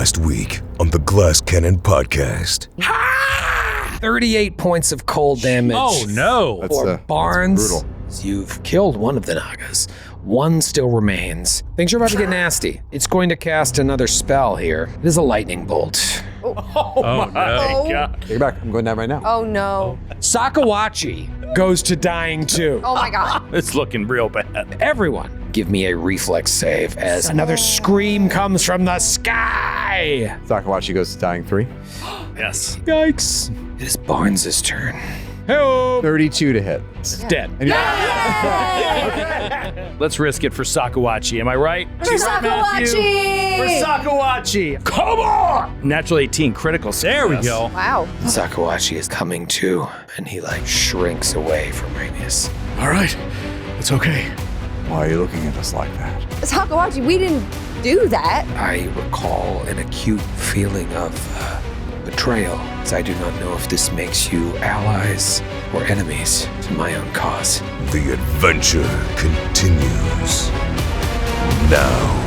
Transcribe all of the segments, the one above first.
last week on the Glass Cannon Podcast. 38 points of cold damage. Oh, no. For Barnes. That's brutal. You've killed one of the Nagas. One still remains. Things are about to get nasty. It's going to cast another spell here. It is a lightning bolt. Oh, my God. Take it back. I'm going down right now. Oh no. Sakawachi goes to dying too. Oh my God. It's looking real bad. Everyone, give me a reflex save as another scream comes from the sky. Sakawachi goes to dying 3. Yes. Yikes. It is Barnes' turn. Hey-oh. 32 to hit. It's dead. And Let's risk it for Sakawachi. Am I right? For Sakawachi! For Sakawachi. Come on! Natural 18 critical success. There we go. Wow. Sakawachi is coming to, and he shrinks away from Ramius. All right. It's okay. Why are you looking at us like that? Sakawachi, we didn't do that. I recall an acute feeling of betrayal, as I do not know if this makes you allies or enemies to my own cause. The adventure continues now.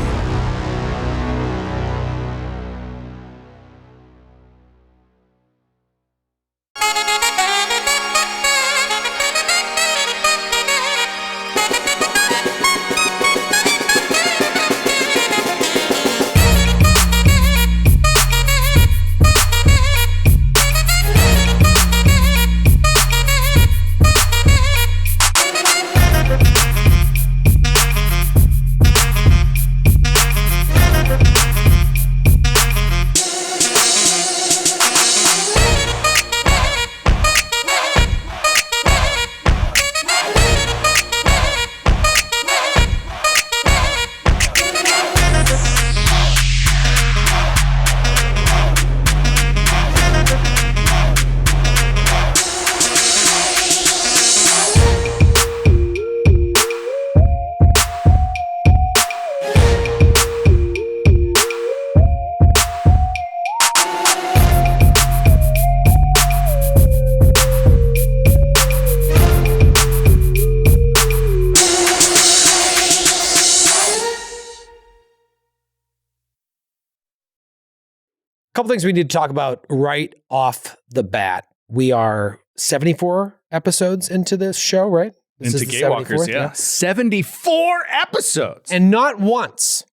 Couple things we need to talk about right off the bat. We are 74 episodes into this show, right? This Into is the Gatewalkers, 74th, yeah. 74 episodes. And not once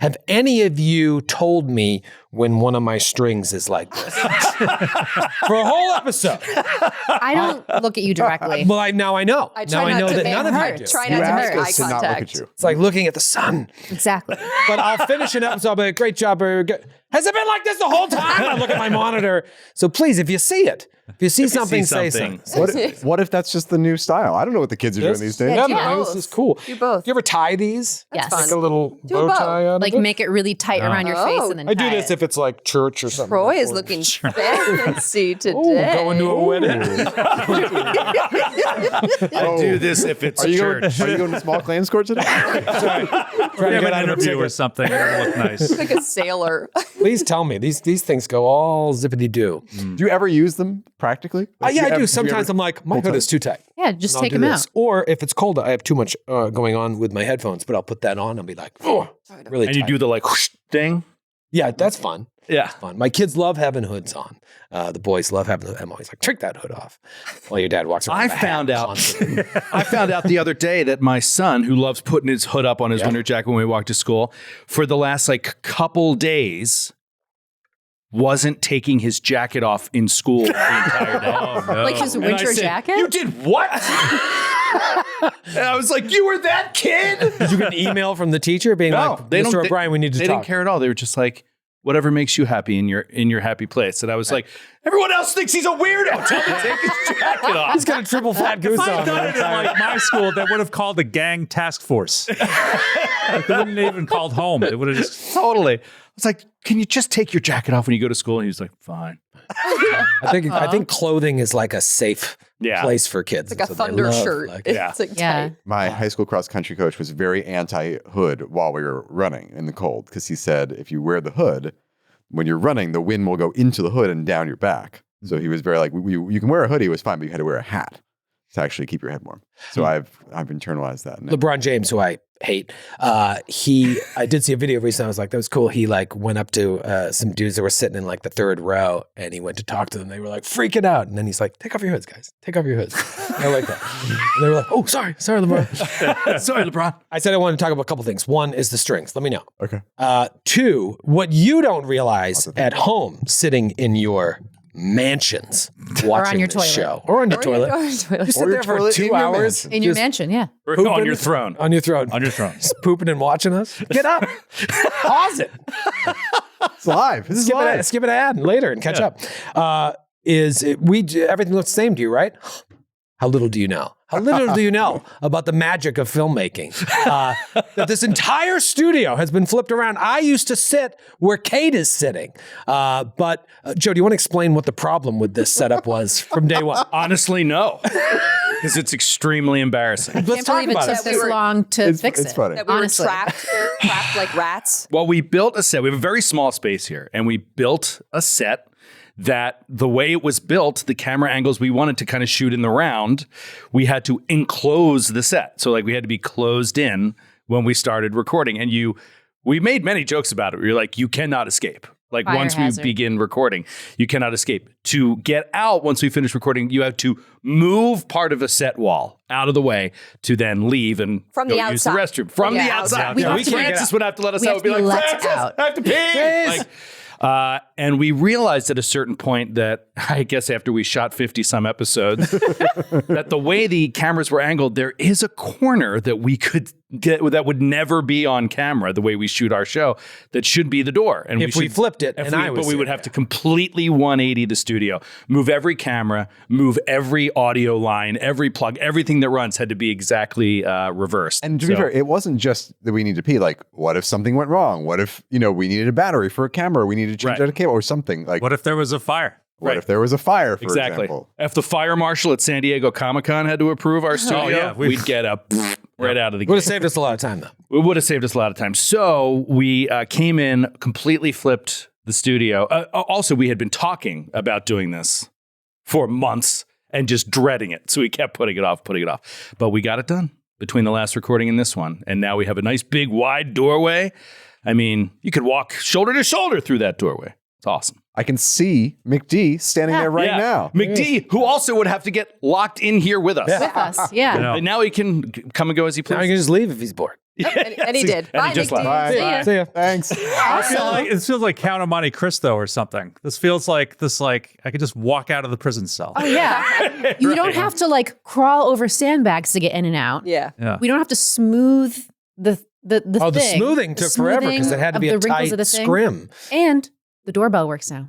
have any of you told me when one of my strings is like this. For a whole episode. I don't look at you directly. Well, now I know. I Now try I not know to that make none of her. you do. Try You not to ask make eye us to not look at contact. you. It's like looking at the sun. Exactly. But I'll finish an episode. I'll be like, great job. Very good. Has it been like this the whole time? I look at my monitor. So please, if you see it, if you see something, say something. What if that's just the new style? I don't know what the kids are doing these days. Yeah, do no, both. this is cool. Do both. You ever tie these? Yes. Like a little Do bow both. tie on Like it? make it really tight around your face and then I do tie this it. if it's like church or something. Troy is looking fancy today. Ooh, going to a wedding. I do this if it's Are a you church. going to small claims court today? Trying to get an out of interview or ticket. something. It'll look nice. Like a sailor. Please tell me these things go all zippity doo. Do you ever use them practically? Yeah, I do. Sometimes I'm like, my hood is too tight. Yeah, just And I'll take do them this. out. Or if it's cold, I have too much going on with my headphones, but I'll put that on and be like, oh, really And you tight. do the like whoosh thing. Yeah, that's fun. Yeah. Fun. My kids love having hoods on. The boys love having. I'm always like, take that hood off. While your dad walks around. I with a hat found out. constantly. I found out the other day that my son, who loves putting his hood up on his winter jacket when we walk to school, for the last couple days, wasn't taking his jacket off in school the entire day. Oh, Like his And I winter said, jacket? You did what? And I was like, you were that kid? Did you get an email from the teacher being like, Mr. O'Brien, we need to They talk? didn't care at all. They were just like, whatever makes you happy in your happy place. And I was like, everyone else thinks he's a weirdo. Tell him to take his jacket off. He's got a triple fat goose If I on. had done it in like my school, they would have called the gang task force. Like, they wouldn't have even called home. They would have just. Totally. I was like, can you just take your jacket off when you go to school? And he was like, fine. I think clothing is like a safe Yeah. place for kids. It's like a So they thunder love, shirt. like- It's like Yeah. tight. My high school cross country coach was very anti-hood while we were running in the cold because he said if you wear the hood, when you're running, the wind will go into the hood and down your back. So he was very like, you can wear a hoodie, it was fine, but you had to wear a hat. to actually keep your head warm. So I've internalized that. Now. LeBron James, who I hate, I did see a video recently. I was like, that was cool. He like went up to some dudes that were sitting in like the third row, and he went to talk to them. They were like freaking out, and then he's like, "Take off your hoods, guys. Take off your hoods." I like that. And they were like, "Oh, sorry, LeBron." Sorry, LeBron. I said I wanted to talk about a couple things. One is the strings. Let me know. Okay. Two, what you don't realize at home, sitting in your mansions, watching your this toilet. show, or on your toilet. You sit Or your there for toilet in 2 your hours mansion. In your just mansion, yeah. On your throne. on your throne, On your throne. just pooping and watching us. Get up, pause it. It's live. This is live. Skip it ad later and catch up. Everything looks the same to you, right? How little do you know? How little do you know about the magic of filmmaking? That this entire studio has been flipped around. I used to sit where Kate is sitting. But Joe, do you want to explain what the problem with this setup was from day one? Honestly, no. Because it's extremely embarrassing. Let's Can't talk believe it about took it. this long to fix it's it. funny. That we Honestly. were trapped like rats. Well, we built a set. We have a very small space here, and we built a set that the way it was built, the camera angles we wanted to kind of shoot in the round, we had to enclose the set. So like we had to be closed in when we started recording. And we made many jokes about it. We were like, you cannot escape. Like Fire once hazard. we begin recording, you cannot escape. To get out once we finish recording, you have to move part of a set wall out of the way to then leave and From go the use the outside. restroom. From Yeah, the outside. outside. We have to get Francis out. would have to let us We out. have We'd be to be like, let Francis, out. I have to pee. Like, and we realized at a certain point that, I guess after we shot 50 some episodes, that the way the cameras were angled, there is a corner that we could get that would never be on camera the way we shoot our show. That should be the door. And If we flipped it, and I was but we would there. have to completely 180 the studio, move every camera, move every audio line, every plug, everything that runs had to be exactly reversed. And to be So- fair, it wasn't just that we need to pee. Like, what if something went wrong? What if, we needed a battery for a camera? We needed to change Right. out a cable or something. Like, What if there was a fire? what if there was a fire, for Exactly. example? If the fire marshal at San Diego Comic-Con had to approve our studio, yeah, we'd get a right out of the Would gate. have saved us a lot of time, though. It would have saved us a lot of time. So we came in, completely flipped the studio. Also, we had been talking about doing this for months and just dreading it. So we kept putting it off. But we got it done between the last recording and this one. And now we have a nice big wide doorway. I mean, you could walk shoulder to shoulder through that doorway. It's awesome. I can see McD standing there right Yeah. now. McD, who also would have to get locked in here with us. With us, yeah. No. And now he can come and go as he Now you pleases. can just leave if he's bored. And he did. And he Bye, just Nick left. D. Bye. See ya. See ya. Thanks. I feel like it feels like Count of Monte Cristo or something. This feels like I could just walk out of the prison cell. Oh, yeah. You don't have to like crawl over sandbags to get in and out. Yeah. Yeah. We don't have to smooth the Oh, the thing. smoothing The took forever because smoothing it had to be of a the wrinkles tight of the thing. scrim. And the doorbell works now.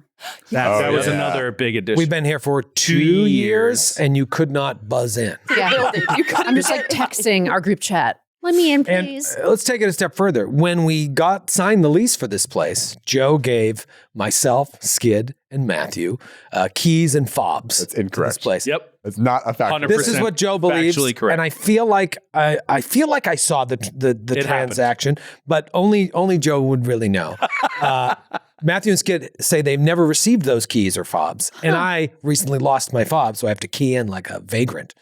That was yeah. another big addition. We've been here for 2 years, and you could not buzz in. Yeah. I'm just like texting our group chat. Let me in, And please. let's take it a step further. When we signed the lease for this place, Joe gave myself, Skid, and Matthew keys and fobs. That's to incorrect. this place. Yep. It's not a fact. 100%. This is what Joe believes, Factually correct. and I feel like I saw the happened. transaction, but only Joe would really know. Matthew and Skid say they've never received those keys or fobs, and I recently lost my fob, so I have to key in like a vagrant.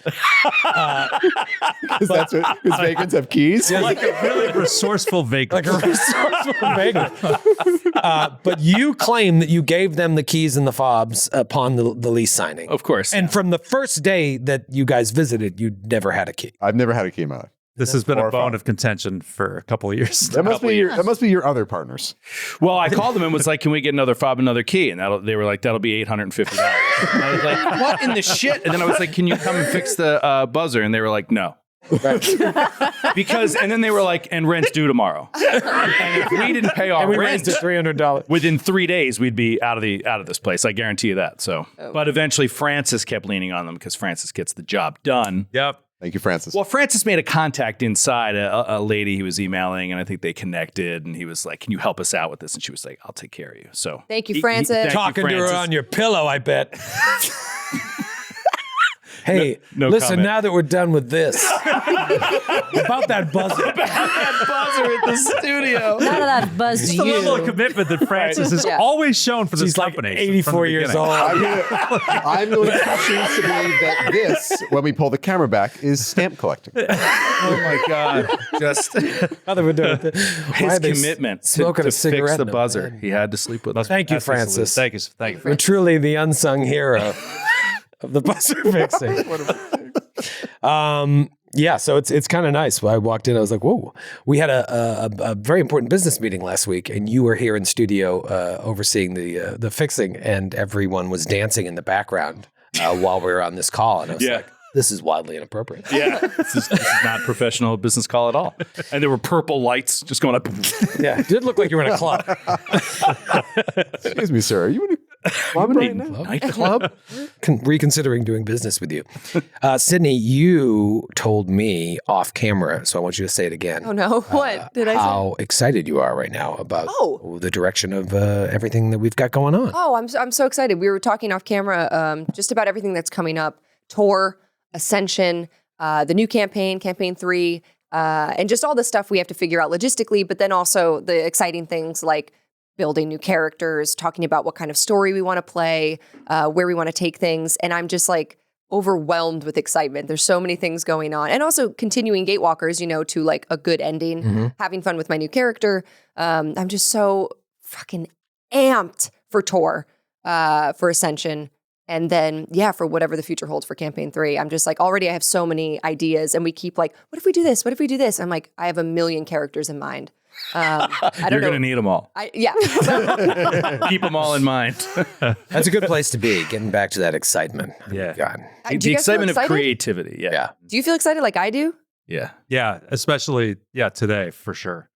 Because that's what, because vagrants have keys. Like a really resourceful vagrant. Like a resourceful vagrant. But you claim that you gave them the keys and the fobs upon the lease signing. Of course. And from the first day that you guys visited, you never had a key. I've never had a key in my life. This has been a Or bone fun. of contention for a couple of years. That must be your other partners. Well, I called them and was like, "Can we get another fob, another key?" And they were like, "That'll be $850." And I was like, "What in the shit?" And then I was like, "Can you come and fix the buzzer?" And they were like, "No." And then they were like, "And rent's due tomorrow." And if we didn't pay our We rent raised it $300. within 3 days, we'd be out of this place. I guarantee you that. So, but eventually, Francis kept leaning on them because Francis gets the job done. Yep. Thank you, Francis. Well, Francis made a contact inside, a lady he was emailing, and I think they connected, and he was like, "Can you help us out with this?" And she was like, "I'll take care of you." So Thank you, Francis. thank you, Talking to her Francis. on your pillow, I bet. Hey, No listen, comment. now that we're done with this, about that buzzer. That buzzer at the studio. None of that buzz Just to the level of you. commitment that Francis has always shown for this She's like company. 84 years old. I'm going to choose to believe that this, when we pull the camera back, is stamp collecting. Oh my God. Just How they were doing it. Why his are they commitment smoking to a cigarette fix the in the buzzer. bed? He had to sleep with us. Thank you, That's the salute. Francis. Thank you. You're truly the unsung hero of the buzzer fixing. Yeah, so it's kind of nice. When I walked in, I was like, whoa. We had a very important business meeting last week, and you were here in studio overseeing the fixing, and everyone was dancing in the background while we were on this call. And I was like, this is wildly inappropriate. Yeah, this is not a professional business call at all. And there were purple lights just going up. Yeah, it did look like you were in a club. Excuse me, sir. Are you in a club right now? Nightclub? Reconsidering doing business with you. Sydney, you told me off camera, so I want you to say it again. Oh no! What did I say? How excited you are right now about Oh. the direction of everything that we've got going on. Oh, I'm so excited. We were talking off camera just about everything that's coming up. Tour, Ascension, the new campaign 3, and just all the stuff we have to figure out logistically, but then also the exciting things like building new characters, talking about what kind of story we want to play, where we want to take things. And I'm just like overwhelmed with excitement. There's so many things going on. And also continuing Gatewalkers, to like a good ending, having fun with my new character. I'm just so fucking amped for Tour, for Ascension. And then, for whatever the future holds for campaign 3, I'm just like, already I have so many ideas and we keep like, what if we do this? What if we do this? I'm like, I have a million characters in mind. I don't You're know. going to need them all. Keep them all in mind. That's a good place to be, getting back to that excitement. Yeah. God. Do The you guys feel excitement of excited? creativity. Yeah. Do you feel excited like I do? Yeah. Yeah, especially today for sure.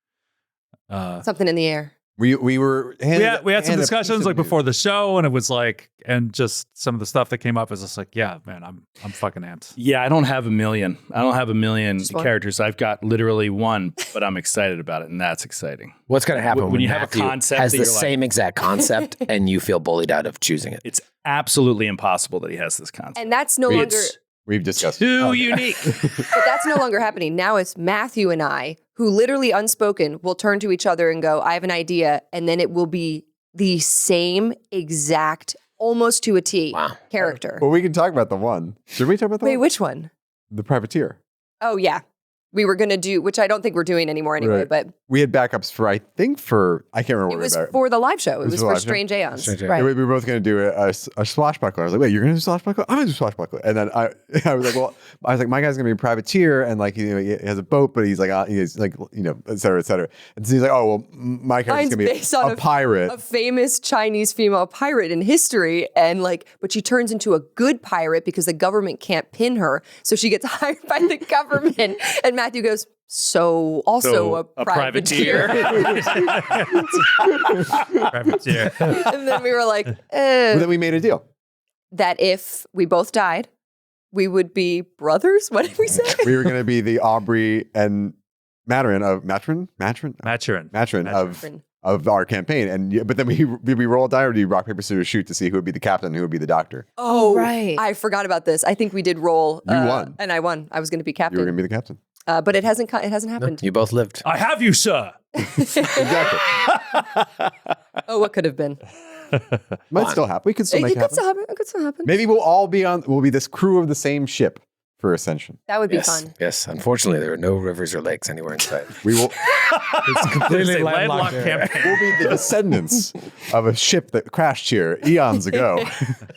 Something in the air. We were We had some discussions like before the show, and it was like, and just some of the stuff that came up is just like, yeah, man, I'm fucking amped. Yeah, I don't have a million. I don't have a million Just one? characters. I've got literally one, but I'm excited about it, and that's exciting. What's going to happen When you have a Matthew concept has that the you're like- same exact concept and you feel bullied out of choosing it? It's absolutely impossible that he has this concept. And that's no longer, We've discussed Too unique. but that's no longer happening. Now it's Matthew and I, who literally unspoken will turn to each other and go, I have an idea. And then it will be the same exact, almost to a T character. Well, we can talk about the one. Did we talk about the Wait, one? which one? The privateer. Oh, yeah. We were going to do, which I don't think we're doing anymore anyway, Right. but We had backups I can't remember it what was we were for the live show. It was for the for live show? Strange Aeons. Strange Aeons. Right. We were both going to do a swashbuckler. I was like, wait, you're going to do swashbuckler? I'm going to do swashbuckler. And then I was like, well, my guy's going to be a privateer, and like, he has a boat, but he's like, et cetera, et cetera. And so he's like, oh, well, my character's Mine's going to based be on a pirate. A famous Chinese female pirate in history, and but she turns into a good pirate because the government can't pin her, so she gets hired by the government. And Matthew goes, so also a privateer. Privateer. And then we were like, But then we made a deal. that if we both died, we would be brothers. What did we say? We were going to be the Aubrey and Maturin of our campaign. But then we roll a die, or do you rock, paper, scissors, shoot to see who would be the captain and who would be the doctor? Oh, right. I forgot about this. I think we did roll. You won. And I won. I was going to be You were captain. going to be the captain. But it hasn't happened. You both lived. I have you, sir. Exactly. Oh, what could have been? Might still happen. We could still It make it could happen. still happen. It could still happen. Maybe we'll be this crew of the same ship for Ascension. That would be Yes. fun. Yes. Unfortunately, there are no rivers or lakes anywhere in sight. We will It's completely It's a landlocked. landlocked campaign. we'll be the descendants of a ship that crashed here eons ago.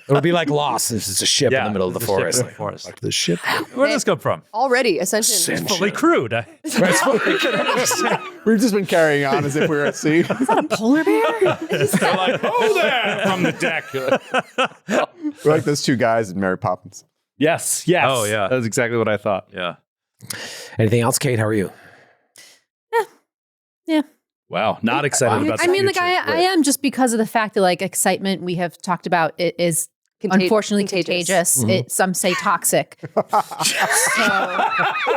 It'll be like Lost. This is a ship in the middle of the it's a ship forest. in the forest. Like the ship. Where did this come from? Already, Ascension. Fully crewed. We've just been carrying on as if we were at sea. Polar bear? They're like, oh, there from the deck. We're like those two guys in Mary Poppins. Yes. Oh, yeah. That was exactly what I thought. Yeah. Anything else, Kate? How are you? Yeah. Wow. Not excited about the I mean, like future. I am just because of the fact that like excitement we have talked about it is unfortunately contagious. Some say toxic. So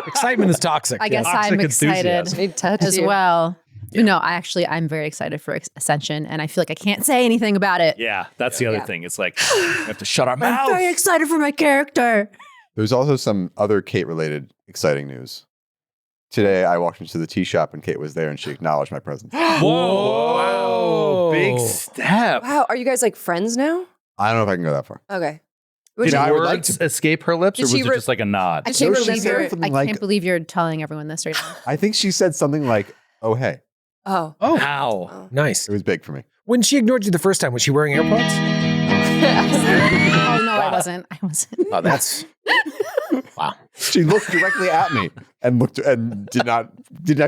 Excitement is toxic. I guess Toxic I'm excited enthusiasm. as well. No, I'm very excited for Ascension, and I feel like I can't say anything about it. Yeah, that's the other thing. It's like, we have to shut our I'm very mouth. excited for my character. There's also some other Kate-related exciting news. Today, I walked into the tea shop and Kate was there and she acknowledged my presence. Whoa. Big step. Wow. Are you guys like friends now? I don't know if I can go that far. Okay. Did I would words like to- escape her lips, or Did was she it just like a nod? I can't, No, she believe said you're, something I like- can't believe you're telling everyone this right now. I think she said something like, oh, hey. Oh. Oh, Ow. nice. It was big for me. When she ignored you the first time, was she wearing AirPods? Oh no, I wasn't. Oh, that's wow. She looked directly at me and did not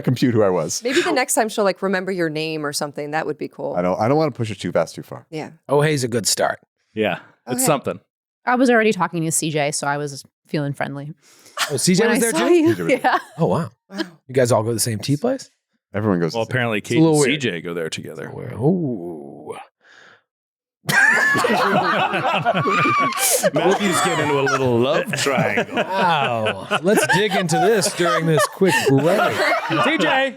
compute who I was. Maybe the next time she'll like remember your name or something. That would be cool. I don't want to push it too fast, too far. Yeah. Oh, hey's a good start. Yeah, it's Okay. something. I was already talking to CJ, so I was feeling friendly. Oh, CJ When was I there saw too? you, CJ was yeah. Oh, wow. You guys all go to the same tea place? Everyone goes. Well, to the same- apparently Kate a and little weird. CJ go there together. Oh. Matthew's getting into a little love triangle. Wow. Let's dig into this during this quick break. TJ!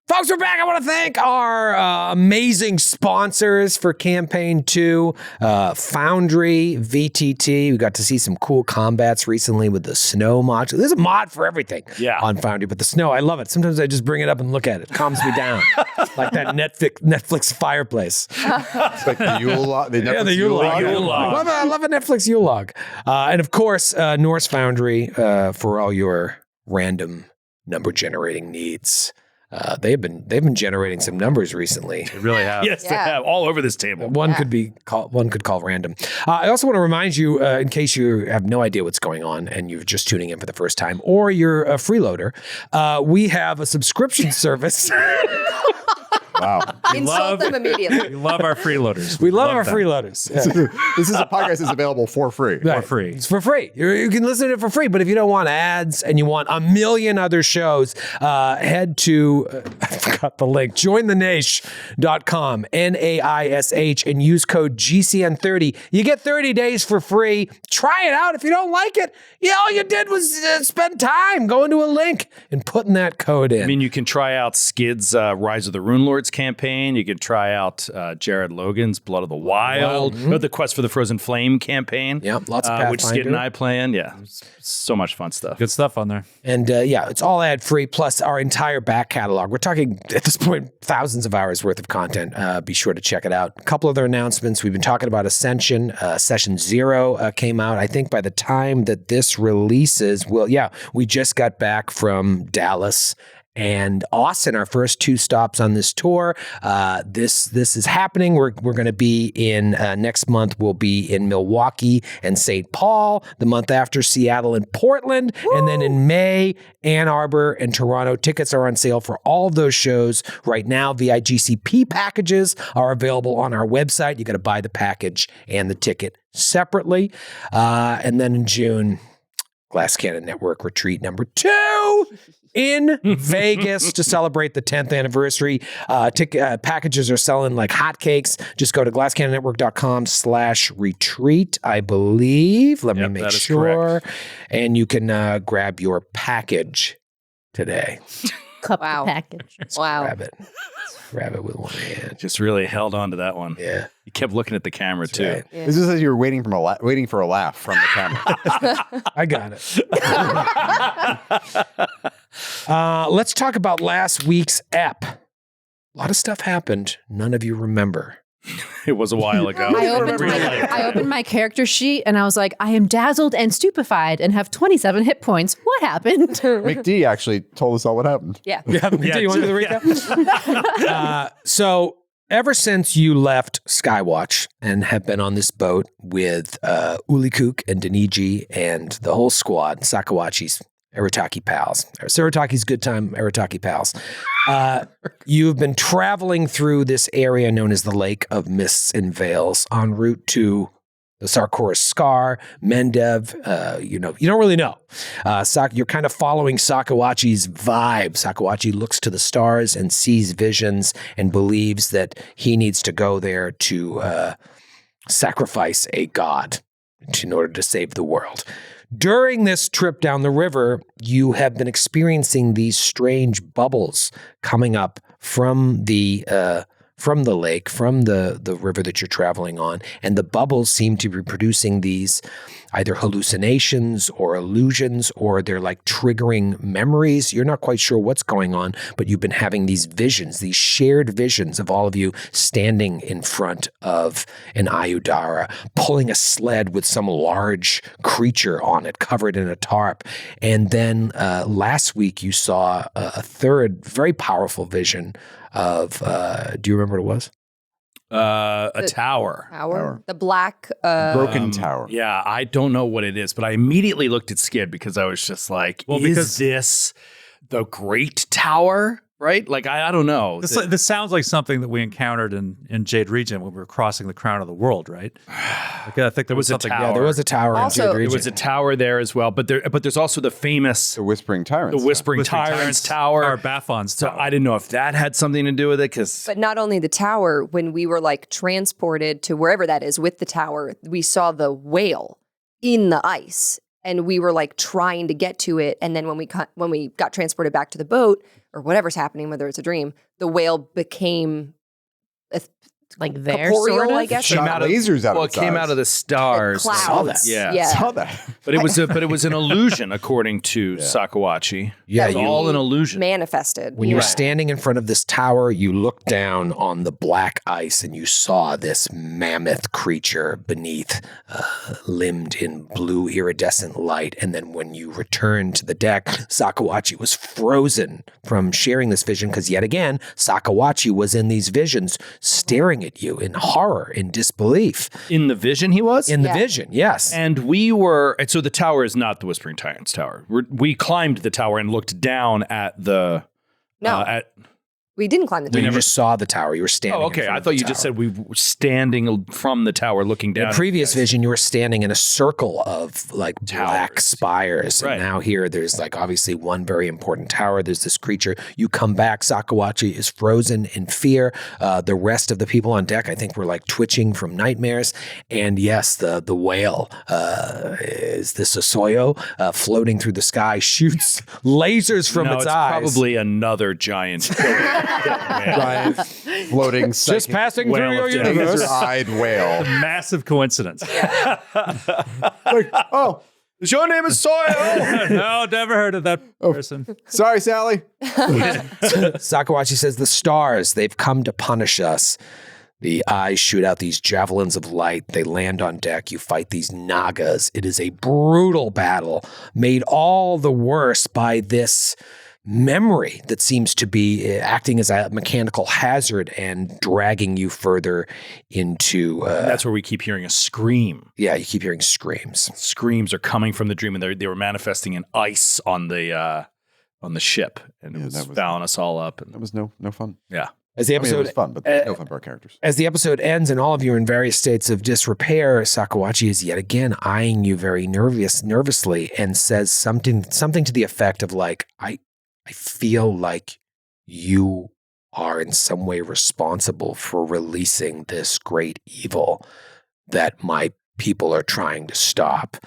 Folks, we're back. I want to thank our amazing sponsors for Campaign 2, Foundry, VTT. We got to see some cool combats recently with the snow module. There's a mod for everything on Foundry, but the snow, I love it. Sometimes I just bring it up and look at it. It calms me down. Like that Netflix fireplace. It's like the Yule log. The Yeah, the Yule log. I love a Netflix Yule log. And of course, Norse Foundry for all your random number generating needs. They've been generating some numbers recently. They really have. Yes, they have all over this table. One could call random. I also want to remind you, in case you have no idea what's going on and you're just tuning in for the first time, or you're a freeloader, we have a subscription service. Wow. Insult them immediately. We love our freeloaders. We love our them. freeloaders. Yeah. This is a podcast that's available for free. Right. For free. It's for free. You can listen to it for free. But if you don't want ads and you want a million other shows, head to, I forgot the link, jointhenaish.com, Naish, and use code GCN30. You get 30 days for free. Try it out. If you don't like it, all you did was spend time going to a link and putting that code in. I mean, you can try out Skid's Rise of the Rune Lords campaign. You can try out Jared Logan's Blood of the Wild, the Quest for the Frozen Flame campaign. Yep, lots of which Skid and Pathfinder. I playing. Yeah, so much fun stuff. Good stuff on there. And it's all ad free, plus our entire back catalog. We're talking at this point thousands of hours worth of content. Be sure to check it out. A couple other announcements. We've been talking about Ascension. Session 0 came out. I think by the time that this releases, we just got back from Dallas and Austin, our first 2 stops on this tour. This is happening. We're going to be in next month. We'll be in Milwaukee and St. Paul. The month after, Seattle and Portland. Woo! And then in May, Ann Arbor and Toronto. Tickets are on sale for all of those shows right now. VIGCP packages are available on our website. You got to buy the package and the ticket separately. And then in June, Glass Cannon Network Retreat number 2 in Vegas to celebrate the 10th anniversary. Packages are selling like hotcakes. Just go to glasscannonnetwork.com/retreat, I believe. Let me make that is sure. And you can grab your package today. Cup Wow. package. Wow. Grab it. Grab it with one hand. Just really held on to that one. Yeah. You kept looking at the camera too. right. Yeah. This is as you're waiting for a laugh from the camera. I got it. Let's talk about last week's ep. A lot of stuff happened. None of you remember. It was a while ago. I opened my character sheet and I was like, I am dazzled and stupefied and have 27 hit points. What happened? Mick D actually told us all what happened. Yeah. Do you want to do the recap? So ever since you left Skywatch and have been on this boat with Ulikuk and Deniji and the whole squad, Sakawachi's Arataki pals, Sarataki's good time Arataki pals, you've been traveling through this area known as the Lake of Mists and Veils en route to the Sarkor Scar, Mendev, you don't really know. You're kind of following Sakawachi's vibe. Sakawachi looks to the stars and sees visions and believes that he needs to go there to sacrifice a god in order to save the world. During this trip down the river, you have been experiencing these strange bubbles coming up from the lake, from the river that you're traveling on, and the bubbles seem to be producing these either hallucinations or illusions, or they're like triggering memories. You're not quite sure what's going on, but you've been having these visions, these shared visions of all of you standing in front of an Ayudara, pulling a sled with some large creature on it, covered in a tarp. And then last week you saw a third very powerful vision of, do you remember what it was? A tower. Tower. The black Broken tower. Yeah, I don't know what it is, but I immediately looked at Skid because I was just like, is this the Great Tower? Right? Like, I don't know. This sounds like something that we encountered in Jade Region when we were crossing the Crown of the World, right? Like, I think there was something. tower. Yeah, there was a tower Also, in Jade There Region. was a tower there as well, but there's also the famous The Whispering Tyrants. the Whispering Tyrants Tower. Or Baphon's So tower. I didn't know if that had something to do with it because But not only the tower, when we were like transported to wherever that is with the tower, we saw the whale in the ice and we were like trying to get to it. And then when we got transported back to the boat or whatever's happening, whether it's a dream, the whale became Like there, corporeal, sort of? I guess. Shot lasers out well, of it came eyes. out of the stars. Clouds. Saw that. Yeah. Saw that. But it was an illusion according to Sakawachi. Yeah, It's all an illusion. manifested. When you were standing in front of this tower, you looked down on the black ice and you saw this mammoth creature beneath, limbed in blue iridescent light. And then when you returned to the deck, Sakawachi was frozen from sharing this vision because yet again, Sakawachi was in these visions staring at you in horror, in disbelief. In the vision he was? In the vision, yes. And so the tower is not the Whispering Tyrants Tower. We climbed the tower and looked down at the... No. We didn't climb the You tower. just saw the tower. You were standing. Oh, in okay. front I of thought the you just tower. said we were standing from the tower looking In down. the previous vision, you were standing in a circle of like black Towers. spires. Right. And now here, there's like obviously one very important tower. There's this creature. You come back. Sakawachi is frozen in fear. The rest of the people on deck, I think, were like twitching from nightmares. And yes, the whale is this Sosoyo floating through the sky, shoots lasers from No, its it's eyes. probably another giant. Giant floating Just passing through whale your of death. universe. laser-eyed whale. Massive coincidence. Oh, Your name is Soyo. No, never heard of that person. sorry, Sally. Sakawachi says, the stars, they've come to punish us. The eyes shoot out these javelins of light. They land on deck. You fight these Nagas. It is a brutal battle, made all the worse by this memory that seems to be acting as a mechanical hazard and dragging you further into... That's where we keep hearing a scream. yeah, you keep hearing screams. Screams are coming from the dream, and they were manifesting in ice on the ship, and it was that was- fouling us all up. And That was no fun. yeah, As the I mean, it episode was fun, but no fun for our characters. As the episode ends and all of you are in various states of disrepair, Sakawachi is yet again eyeing you very nervously and says something to the effect of like, I feel like you are in some way responsible for releasing this great evil that my people are trying to stop.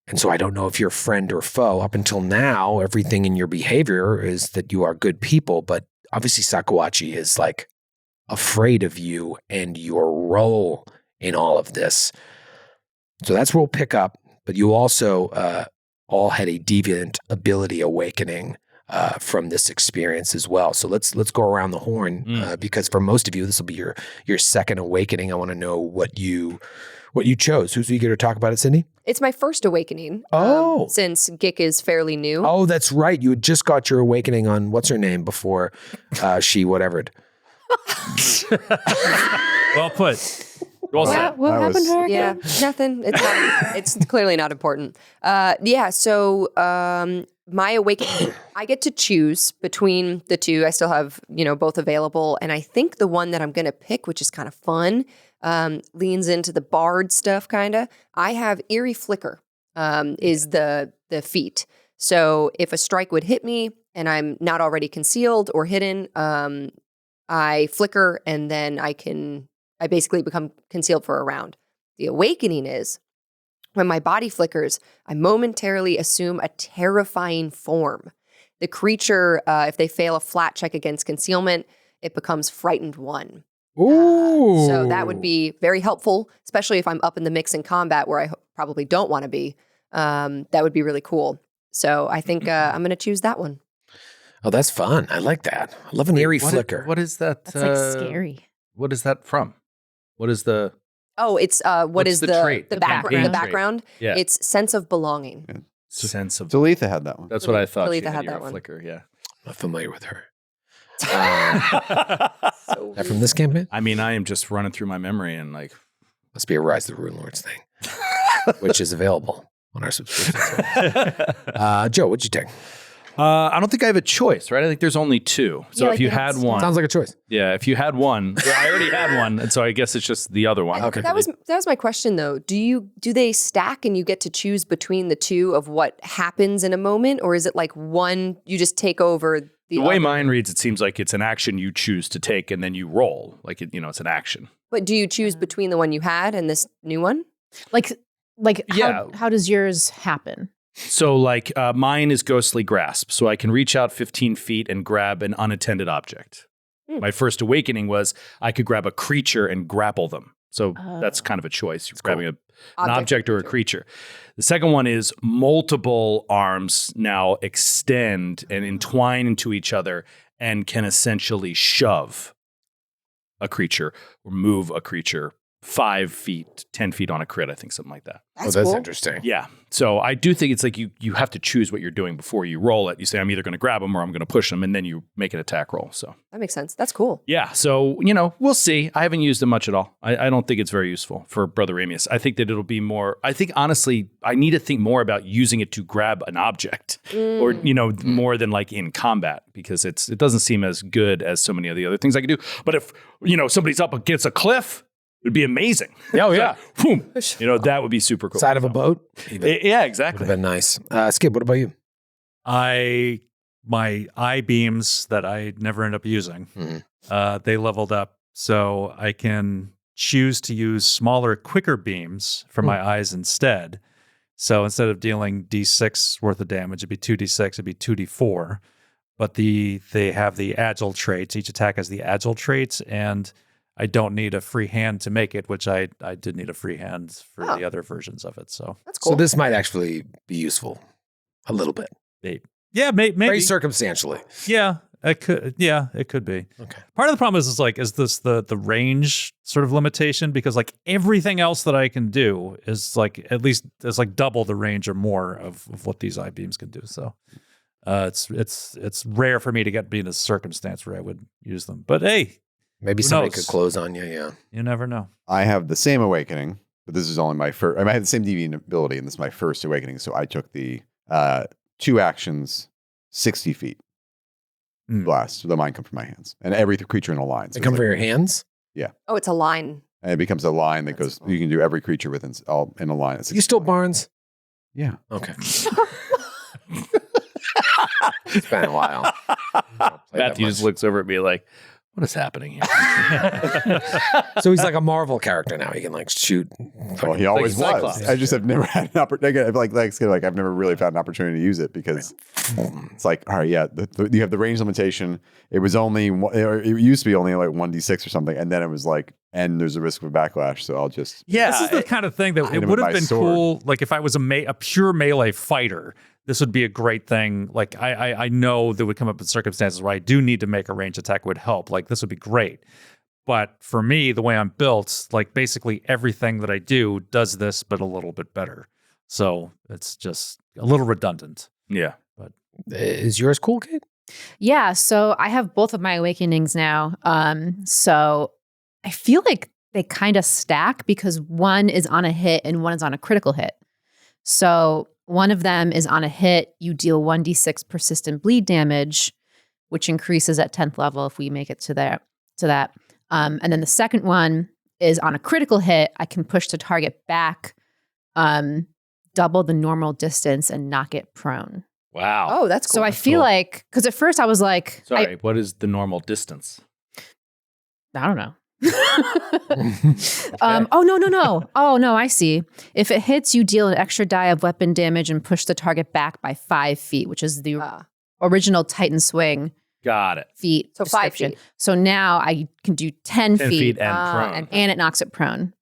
And so I don't know if you're friend or foe. Up until now, everything in your behavior is that you are good people, but obviously Sakawachi is like afraid of you and your role in all of this. So that's where we'll pick up. But you also all had a deviant ability awakening from this experience as well. So let's go around the horn because for most of you, this will be your second awakening. I want to know what you chose. Who's eager to talk about it, Cindy? It's my first awakening. Oh. Since Gik is fairly new. Oh, that's right. You had just got your awakening on what's her name before she whatevered. Well put. Well said. What happened to her? Yeah, nothing. It's clearly not important. So my awakening, I get to choose between the two. I still have, both available. And I think the one that I'm going to pick, which is kind of fun, leans into the bard stuff kind of. I have Eerie Flicker is the feat. So if a strike would hit me and I'm not already concealed or hidden, I flicker and then I basically become concealed for a round. The awakening is when my body flickers, I momentarily assume a terrifying form. The creature, if they fail a flat check against concealment, it becomes frightened 1. Ooh. So that would be very helpful, especially if I'm up in the mix in combat where I probably don't want to be. That would be really cool. So I think I'm going to choose that one. Oh, that's fun. I like that. I love an eerie flicker. What is that? That's like scary. What is that from? What is the... Oh, it's what is the trait? the The background? The trait. background. Yeah. It's sense of belonging. Sense of... Talitha had that one. That's what I thought. Talitha She had that Eerie one. Flicker, yeah. I'm not familiar with her. That from this campaign? I mean, I am just running through my memory and like... Must be a Rise of the Rune Lords thing, which is available on our subscription. Joe, what'd you take? I don't think I have a choice, right? I think there's only 2. So Yeah, if you like had that's- one... Sounds like a choice. Yeah, if you had one... well, I already had one, and so I guess it's just the other one. Okay. That was my question though. Do they stack and you get to choose between the two of what happens in a moment, or is it like one you just take over the way other? mine reads, it seems like it's an action you choose to take, and then you roll. Like, it's an action. But do you choose between the one you had and this new one? Like Yeah. how does yours happen? So like mine is Ghostly Grasp. So I can reach out 15 feet and grab an unattended object. My first awakening was I could grab a creature and grapple them. So that's kind of a choice. You're grabbing an object or a creature. The second one is multiple arms now extend and entwine into each other and can essentially shove a creature or move a creature 5 feet, 10 feet on a crit, I think, something like that. That's cool. interesting. Yeah. So I do think it's like you have to choose what you're doing before you roll it. You say, I'm either going to grab them or I'm going to push them, and then you make an attack roll. So That makes sense. That's cool. yeah. So, we'll see. I haven't used it much at all. I don't think it's very useful for Brother Amius. I think that it'll be more, I think honestly, I need to think more about using it to grab an object or, more than like in combat, because it doesn't seem as good as so many of the other things I can do. But if, somebody's up against a cliff, it'd be amazing. Oh, yeah. Boom. That would be super cool. Side of a boat? Yeah, Would exactly. have been nice. Skip, what about you? My eye beams that I never end up using, they leveled up, so I can choose to use smaller, quicker beams for my eyes instead. So instead of dealing D6 worth of damage, it'd be 2D6, it'd be 2D4. But they have the agile traits. Each attack has the agile traits, and I don't need a free hand to make it, which I did need a free hand for the other versions of it. So That's cool. So this might actually be useful a little bit. yeah, maybe. Very circumstantially. Yeah, it could. Yeah, it could be. Okay. Part of the problem is this the range sort of limitation, because like everything else that I can do is like at least it's like double the range or more of what these eye beams can do. So it's rare for me to be in a circumstance where I would use them. But hey, Maybe Who somebody knows? could close on you, yeah. you never know. I have the same awakening, but this is only my first. I had the same deviant ability, and this is my first awakening. So I took the 2 actions, 60 feet blast. So the mine come from my hands, and every creature in a line. So They it's come like- from your hands? Oh, it's a line. and it becomes a line that goes. You can do every creature within all in a line. It's You still Barnes? Yeah. Okay. It's been a while. Matthew just looks over at me like, what is happening here? So he's like a Marvel character now. He can like shoot. Well, he always like was. Cyclops. I just have never had an opportunity. Like I've never really found an opportunity to use it because it's like, all right, yeah, you have the range limitation. It was only, or it used to be only like 1d6 or something, and then it was like, and there's a risk of backlash, so I'll just. Yeah. This is the kind of thing that hit it him would with have my been sword. cool. Like if I was a pure melee fighter, this would be a great thing. Like I know there would come up in circumstances where I do need to make a range attack would help. Like this would be great. But for me, the way I'm built, like basically everything that I do does this, but a little bit better. So it's just a little redundant. Yeah. Is yours cool, Kate? Yeah, so I have both of my awakenings now. So I feel like they kind of stack because one is on a hit and one is on a critical hit. So one of them is on a hit, you deal 1d6 persistent bleed damage, which increases at 10th level if we make it to that. And then the second one is on a critical hit, I can push the target back, double the normal distance and knock it prone. Wow. Oh, that's cool. So I feel like, because at first I was like, Sorry, what is the normal distance? I don't know. Oh, no. Oh, no, I see. If it hits, you deal an extra die of weapon damage and push the target back by 5 feet, which is the original Titan Swing. Got it. Feet. So 5 feet. So now I can do 10 feet. and prone. And it knocks it prone.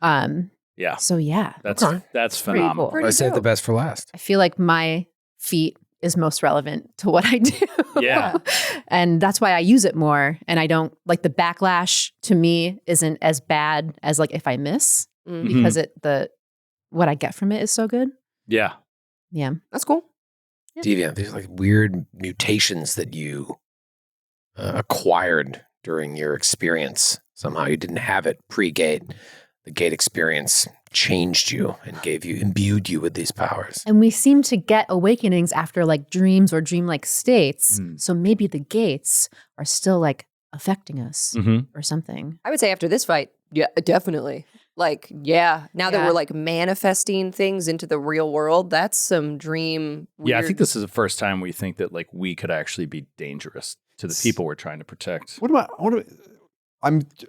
Yeah. So yeah. That's phenomenal. Cool. I saved the best for last. I feel like my feet is most relevant to what I do. Yeah. And that's why I use it more. And I don't like the backlash to me isn't as bad as like if I miss because what I get from it is so good. Yeah. Yeah. That's cool. Deviant, these like weird mutations that you acquired during your experience. Somehow you didn't have it pre-gate. The gate experience changed you and imbued you with these powers. And we seem to get awakenings after like dreams or dreamlike states. So maybe the gates are still like affecting us or something. I would say after this fight, yeah, definitely. Like, yeah, now that we're like manifesting things into the real world, that's some dream. Weird. Yeah, I think this is the first time we think that like we could actually be dangerous to the people we're trying to protect.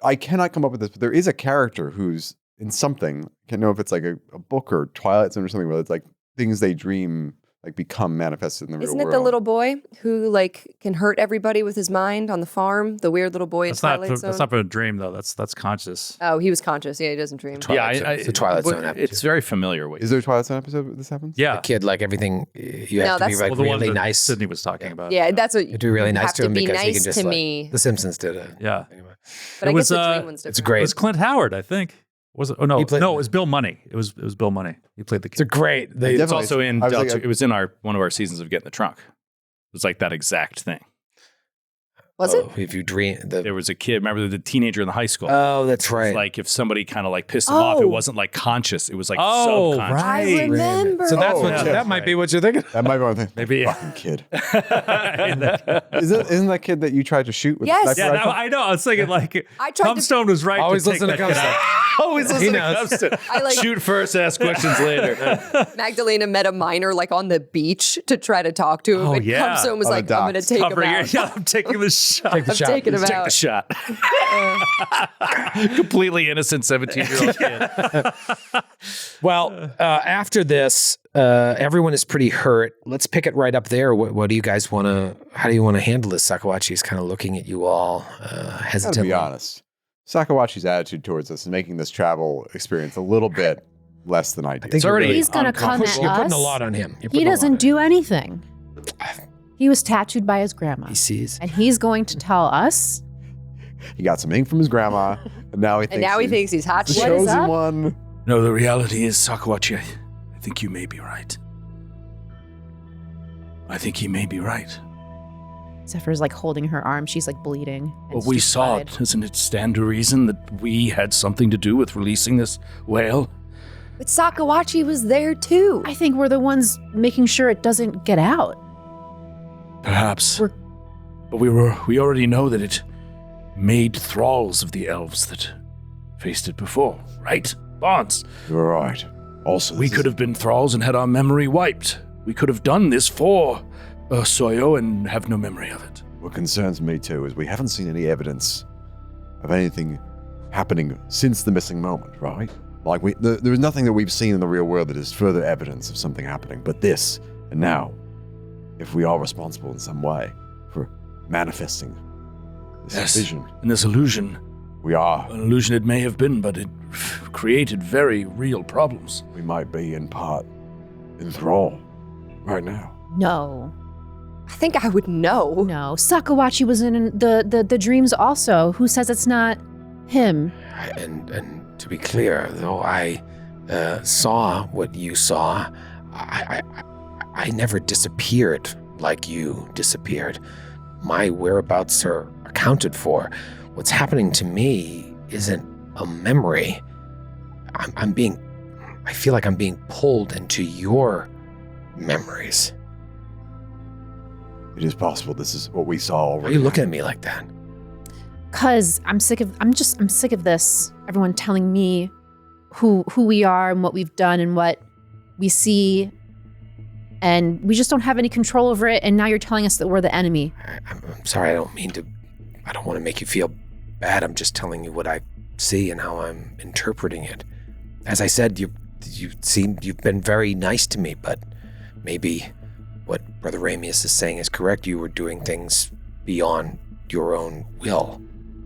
I cannot come up with this, but there is a character who's in something. I can't know if it's like a book or Twilight Zone or something where it's like things they dream like become manifested in the real world. Isn't it the little boy who like can hurt everybody with his mind on the farm? The weird little boy in Twilight Zone? That's not a dream though. That's conscious. Oh, he was conscious. Yeah, he doesn't dream. It's a Twilight Zone episode. It's very familiar. Is there a Twilight Zone episode where this happens? Yeah. The kid, like everything, you have to be like the one really that nice. Sydney was talking about. Yeah, that's what You have to be really nice to him be because he nice can just to like, me. The Simpsons did it. Yeah. Anyway. But I guess the dream one's different. It's great. It was Clint Howard, I think. Was it? Oh no, it was Bill Money. It was Bill Money. He played the kid. It's a great. It's also in it was in one of our seasons of Get in the Trunk. It was like that exact thing. Was it? If you dream, There was a kid, remember the teenager in the high school? Oh, that's It was right. like if somebody kind of like pissed him off, it wasn't like conscious. It was like subconscious. I remember. So that's what yeah, that might be what you're thinking. That might be one thing. Maybe. Fucking kid. Isn't that kid that you tried to shoot with Yes. the sniper Yeah, rifle? I know. I was thinking like I tried to- Tombstone was right. Always to take listen to that kid Tombstone. out. Always listen to Cubston. I like Shoot first, ask questions later. Magdalena met a minor like on the beach to try to talk to him. Oh, and yeah. Comstone was On the like, I'm going to docks. take him Covering out. it. Yeah, I'm taking the shot. Take the I'm shot. taking him Take out. the shot. Completely innocent 17-year-old kid. Well, after this, everyone is pretty hurt. Let's pick it right up there. What do you guys want to? How do you want to handle this? Sakawachi's kind of looking at you all Gotta hesitantly. be honest. Sakawachi's attitude towards us is making this travel experience a little bit less than ideal. I think you're already- really- He's going to come at You're putting us. a lot on him. You're He putting a lot doesn't on do anything. He was tattooed by his grandma. him. He sees. And he's going to tell us. He got some ink from his grandma, and now he thinks And now he thinks he's hot the shit. What is chosen up? one. No, the reality is, Sakawachi, I think you may be right. I think he may be right. Zephyr's like holding her arm. She's like bleeding. and What we saw, stupefied. doesn't it stand to reason that we had something to do with releasing this whale? But Sakawachi was there too. I think we're the ones making sure it doesn't get out. Perhaps. We're- But we already know that it made thralls of the elves that faced it before, right? Barnes. You're right. Also, We could have been thralls and had our memory wiped. We could have done this for Soyo and have no memory of it. What concerns me too is we haven't seen any evidence of anything happening since the missing moment, right? Like there is nothing that we've seen in the real world that is further evidence of something happening. But this, and now, if we are responsible in some way for manifesting this vision, And this illusion, we are. an illusion it may have been, but it created very real problems. We might be in part in thrall right now. No. I think I would know. No. Sakawachi was in the dreams also. Who says it's not him? And to be clear, though I saw what you saw, I never disappeared like you disappeared. My whereabouts are accounted for. What's happening to me isn't a memory, I feel like I'm being pulled into your memories. It is possible this is what we saw Why already. are you looking at me like that? Cause I'm sick of this. Everyone telling me who we are and what we've done and what we see, and we just don't have any control over it. And now you're telling us that we're the enemy. I'm sorry, I don't want to make you feel bad. I'm just telling you what I see and how I'm interpreting it. As I said, you've been very nice to me, but maybe what Brother Ramius is saying is correct. You were doing things beyond your own will.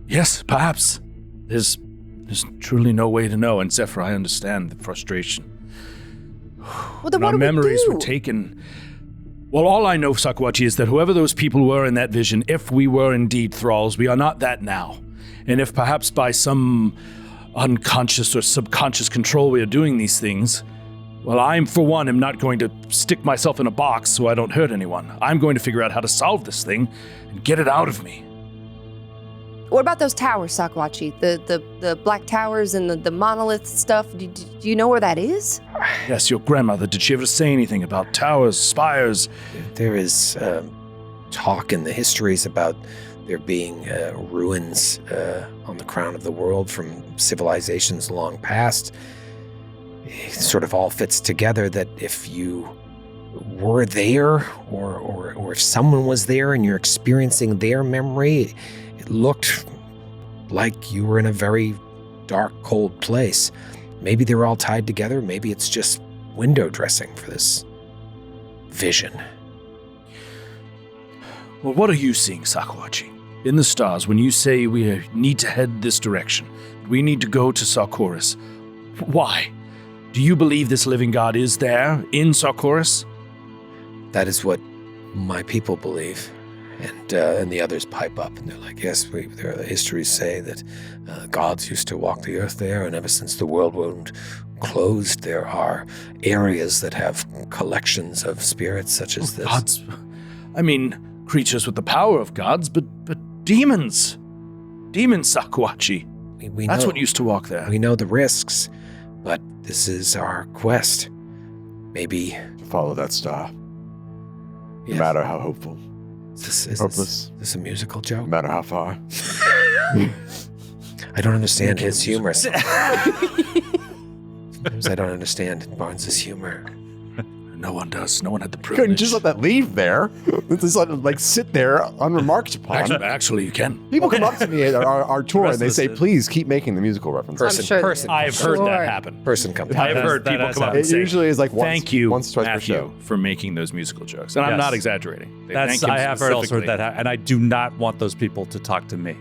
Yes, perhaps. There's truly no way to know. And Zephyr, I understand the frustration. Well, then Our what do we memories do? were taken. Well, all I know, Sakwachi, is that whoever those people were in that vision, if we were indeed thralls, we are not that now. And if perhaps by some unconscious or subconscious control we are doing these things, well, I'm, for one, am not going to stick myself in a box so I don't hurt anyone. I'm going to figure out how to solve this thing and get it out of me. What about those towers, Sakwachi? The black towers and the monolith stuff? Do you know where that is? Yes, your grandmother, did she ever say anything about towers, spires? There is talk in the histories about there being ruins on the crown of the world from civilizations long past. It sort of all fits together that if you were there or if someone was there and you're experiencing their memory, it looked like you were in a very dark, cold place. Maybe they were all tied together. Maybe it's just window dressing for this vision. Well, what are you seeing, Sakwachi? In the stars, when you say we need to head this direction, we need to go to Sarkoris. Why? Do you believe this living god is there in Sarkoris? That is what my people believe. And the others pipe up, and they're like, yes, the histories say that gods used to walk the earth there, and ever since the world wound closed, there are areas that have collections of spirits such as this. Gods? I mean, creatures with the power of gods, but demons. Demons, Sakwachi. We That's know, what used to walk there. we know the risks, but this is our quest. Maybe. To follow that star, no Yes. matter how hopeful, Is hopeless. this a musical joke? no matter how far. I don't understand his humor. Sometimes I don't understand Barnes's humor. No one does. No one had the You couldn't privilege. just let that leave there. Just let it like sit there unremarked upon. Actually, you can. People come up to me at our tour and they say, Restless. please keep making the musical references. I'm sure they person, do. I've heard Sure. that happen. person comes. I've That heard has people come up happened. and It say, usually is like once, thank you, once, twice Matthew, per show. for making those musical jokes. And I'm Yes. not exaggerating. They thank him I have heard also specifically. that, and I do not want those people to talk to me.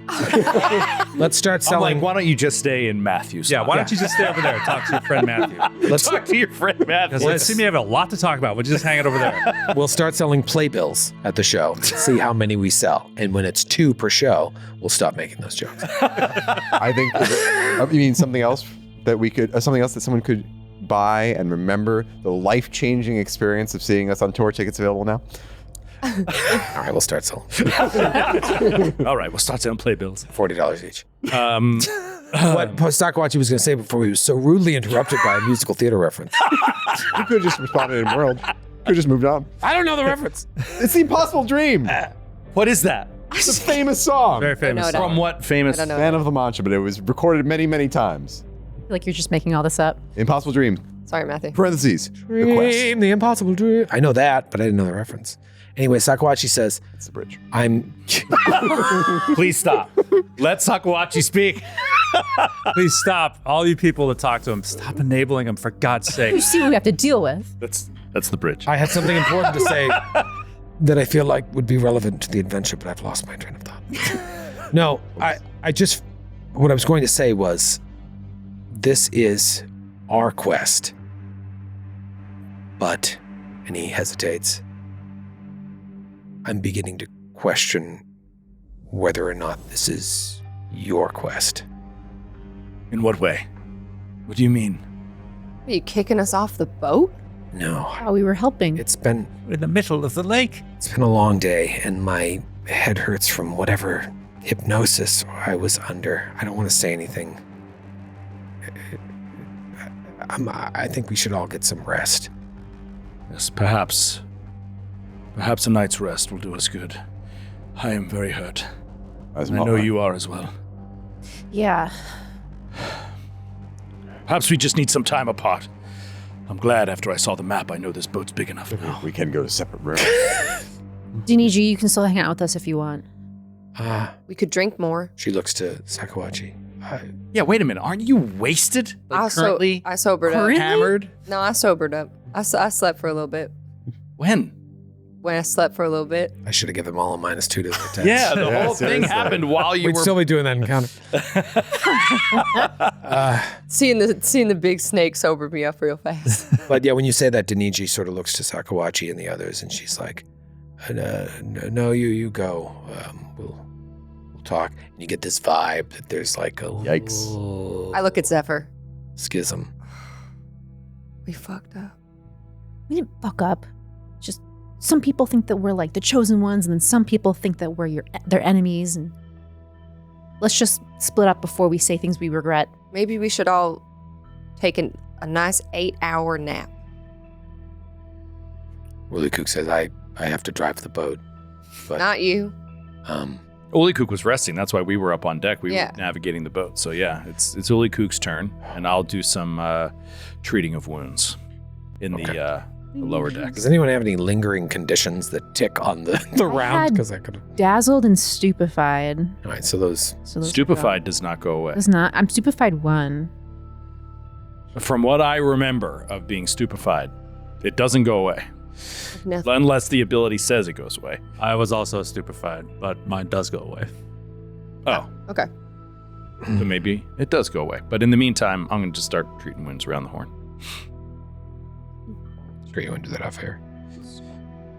Let's start I'm selling. like, why don't you just stay in Matthew's? Yeah, why don't you just stay over there and talk to your friend Matthew? let's talk to your friend Matthew? Because let's see me have a lot to talk about. We'll just hang it over there. We'll start selling playbills at the show. See how many we sell, and when it's 2 per show, we'll stop making those jokes. I think, you mean something else that we could, something else that someone could buy and remember, the life-changing experience of seeing us on tour. Tickets available now. All right, we'll start selling. All right, we'll start selling playbills. $40 each. What? What Stockwatchy was going to say before he was so rudely interrupted by a musical theater reference. You could have just responded in World. You could have just moved on. I don't know the reference. It's the Impossible Dream. What is that? It's a famous song. Very famous. know it. song. From what famous? I don't know. Man of La Mancha, but it was recorded many, many times. I feel like you're just making all this up. Impossible Dream, Sorry, Matthew. parentheses, the quest. Dream, the impossible dream. I know that, but I didn't know the reference. Anyway, Stockwatchy says, It's the bridge. I'm... Please stop. Let Sakwachi speak. Please stop. All you people that talk to him, stop enabling him, for God's sake. You see what we have to deal with. That's the bridge. I had something important to say that I feel like would be relevant to the adventure, but I've lost my train of thought. No, I just, what I was going to say was, this is our quest. But, and he hesitates, I'm beginning to question whether or not this is your quest. In what way? What do you mean? Are you kicking us off the boat? No, Oh, we were helping. it's been We're in the middle of the lake. a long day, and my head hurts from whatever hypnosis I was under. I don't want to say anything I think we should all get some rest. Yes, perhaps a night's rest will do us good. I am very hurt. As I know you are as well. Yeah. Perhaps we just need some time apart. I'm glad after I saw the map, I know this boat's big enough now. We can go to separate rooms. Diniji, you can still hang out with us if you want. We could drink more. She looks to Sakawachi. Yeah, wait a minute. Aren't you wasted? Currently I sobered up. hammered? No, I sobered up. I slept for a little bit. When? When I slept for a little bit. I should have given them all a -2 to their test. Yeah, the whole thing seriously. happened while you We'd were... still be doing that encounter. Seeing the big snake sobered me up real fast. But yeah, when you say that, Deniji sort of looks to Sakawachi and the others, and she's like, "No, you go. We'll talk." And you get this vibe that there's like a Yikes. little I look at Zephyr. schism. We fucked up. We didn't fuck up. Just some people think that we're like the chosen ones, and then some people think that we're their enemies. And let's just split up before we say things we regret. Maybe we should all take a nice 8-hour nap. Willie Kook says, "I have to drive the boat." But Not you. Uli Kook was resting. That's why we were up on deck. We Yeah. were navigating the boat. So yeah, it's Uli Kook's turn, and I'll do some treating of wounds in the lower deck. does anyone have any lingering conditions that tick on the round? had- Because I could. Dazzled and stupefied. All right, so those. So those Stupefied does not go away. Does not. I'm stupefied 1. From what I remember of being stupefied, it doesn't go away. Nothing. Unless the ability says it goes away. I was also stupefied, but mine does go away. Oh, Okay. so maybe it does go away. But in the meantime, I'm going to just start treating wounds around the horn. Sure, you want to do that off air.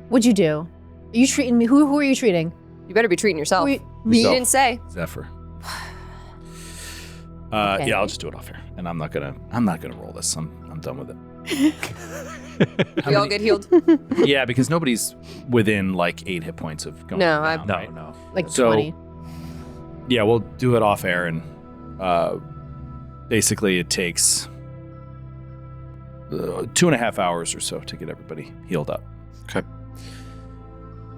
What'd you do? Are you treating me? Who are you treating? You better be treating yourself. Wait, You didn't say. Zephyr. Okay. Yeah, I'll just do it off here, and I'm not gonna roll this. I'm done with it. We all get healed? Yeah, because nobody's within like 8 hit points of going. No, down, No, right? no. Like So- 20. Yeah, we'll do it off air, and basically it takes 2.5 hours or so to get everybody healed up. Okay.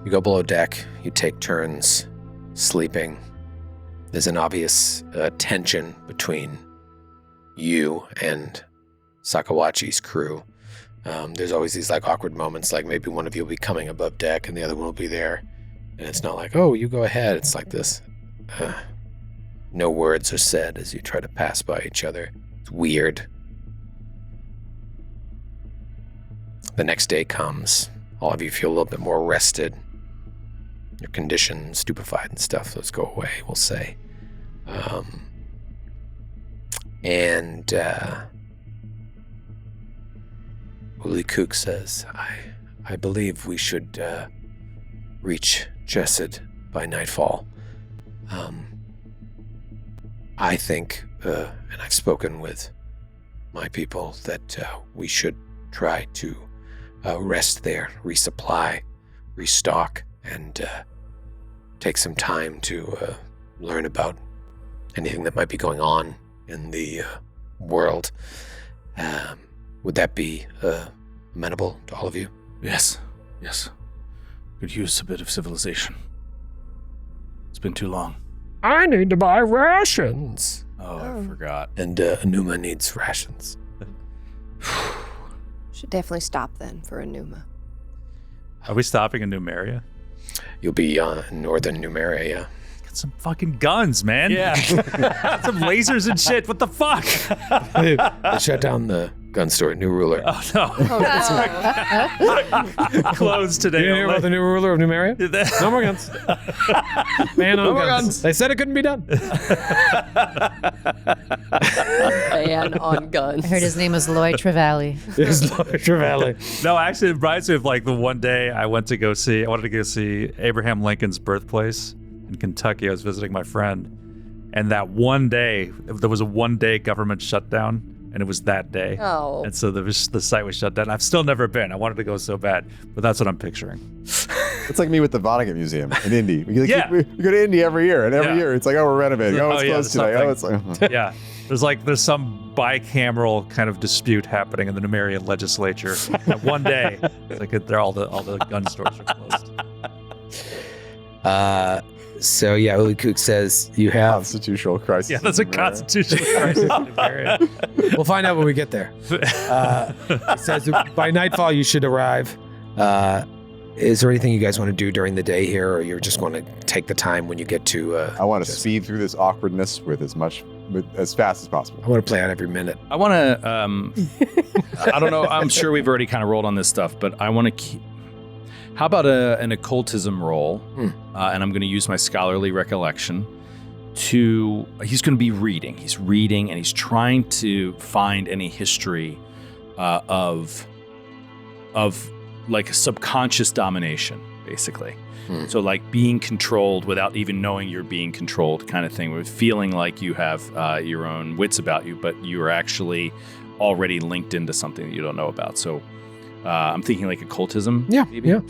You go below deck. You take turns sleeping. There's an obvious tension between you and Sakawachi's crew. There's always these like awkward moments, like maybe one of you will be coming above deck and the other one will be there. And it's not like, oh, you go ahead. It's like this. No words are said as you try to pass by each other. It's weird. The next day comes. All of you feel a little bit more rested. Your condition, stupefied and stuff, those go away, we'll say. Uli Kook says, I believe we should reach Jessid by nightfall. I think, and I've spoken with my people, that we should try to rest there, resupply, restock, and take some time to learn about anything that might be going on in the world. Would that be amenable to all of you? Yes. Could use a bit of civilization. It's been too long. I need to buy rations. Oh, I forgot. And Anuma needs rations. Should definitely stop then for Anuma. Are we stopping in Numeria? You'll be in northern Numeria, yeah. Get some fucking guns, man. Yeah. Some lasers and shit. What the fuck? They shut down the gun store at New Ruler. Oh, no. Closed today. You hear about the new ruler of Numeria? No more guns. Ban on more guns. guns. They said it couldn't be done. Ban on guns. I heard his name was Lloyd Trevally. It's Larger Valley. No, actually, it reminds me of like the one day I wanted to go see Abraham Lincoln's birthplace in Kentucky. I was visiting my friend. And that one day, there was a one-day government shutdown, and it was that day. Oh. And so the site was shut down. I've still never been. I wanted to go so bad, but that's what I'm picturing. It's like me with the Vonnegut Museum in Indy. We Yeah. go to Indy every year, and every Yeah. year it's like, oh, we're renovating. Oh, it's Oh, yeah, closed today. Oh, it's something. like, Yeah. There's some bicameral kind of dispute happening in the Numerian legislature. And one day, all the gun stores are closed. So yeah, Uli Kook says you have. Constitutional crisis. Yeah, that's a constitutional crisis in Numeria. We'll find out when we get there. It says by nightfall you should arrive. Is there anything you guys want to do during the day here, or you're just going to take the time when you get to? I want to speed through this awkwardness with as fast as possible. I want to play out every minute. I want to, I don't know, I'm sure we've already kind of rolled on this stuff, but I want to keep, how about an occultism roll? And I'm going to use my scholarly recollection he's going to be reading. He's reading and he's trying to find any history of like subconscious domination, basically. So like being controlled without even knowing you're being controlled kind of thing, with feeling like you have your own wits about you, but you are actually already linked into something that you don't know about. So I'm thinking like occultism. Yeah, maybe? yeah.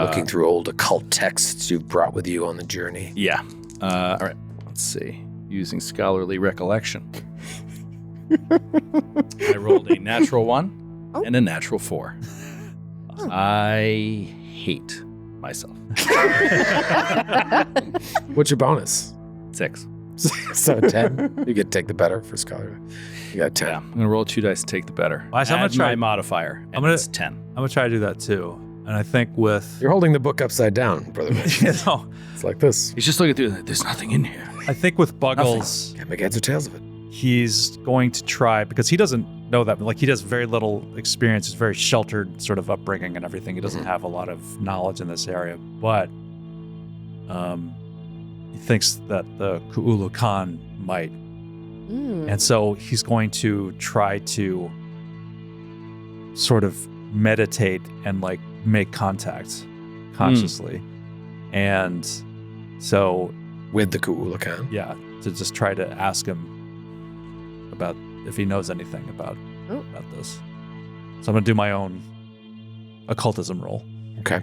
Looking through old occult texts you've brought with you on the journey. Yeah. All right, let's see. Using scholarly recollection. I rolled a natural 1 and a natural 4. I hate myself. What's your bonus? 6. So 10. You get to take the better for scholar. You got 10. Yeah, I'm gonna roll 2 dice to take the better. Well, I'm gonna Add try- my modifier. And I'm gonna- it's 10. I'm gonna try to do that too. And I think with You're holding the book upside down, brother. Mitch. It's like this. He's just looking through. There's nothing in here. I think with Buggles, Can't make heads or tails of it. he's going to try, because he doesn't know that, like he has very little experience. He's very sheltered sort of upbringing and everything. He doesn't have a lot of knowledge in this area, but he thinks that the Ku'ulu Khan might. And so he's going to try to sort of meditate and like make contact consciously. And so With the Ku'ulu Khan. yeah, to just try to ask him about if he knows anything about this. So I'm gonna do my own occultism roll. Okay.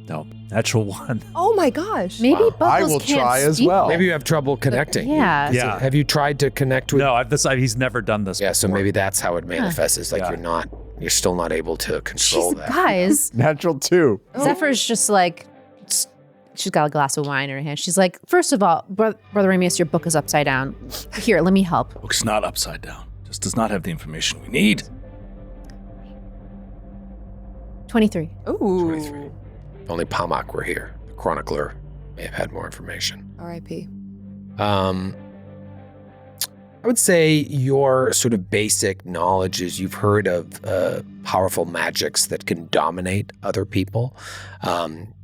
No, natural 1. Oh my gosh. Maybe Bubbles I will can't try as speak. well. Maybe you have trouble connecting. Yeah. Yeah. Have you tried to connect with? No, he's never done this. Yeah, so before. maybe that's how it manifests. It's like Yeah. you're still not able to control She's, that. guys, Natural 2. Zephyr's just like, she's got a glass of wine in her hand. She's like, first of all, Brother Ramius, your book is upside down. Here, let me help. Book's not upside down. Just does not have the information we need. 23. Ooh. 23. If only Pamak were here. The chronicler may have had more information. R.I.P. I would say your sort of basic knowledge is you've heard of powerful magics that can dominate other people.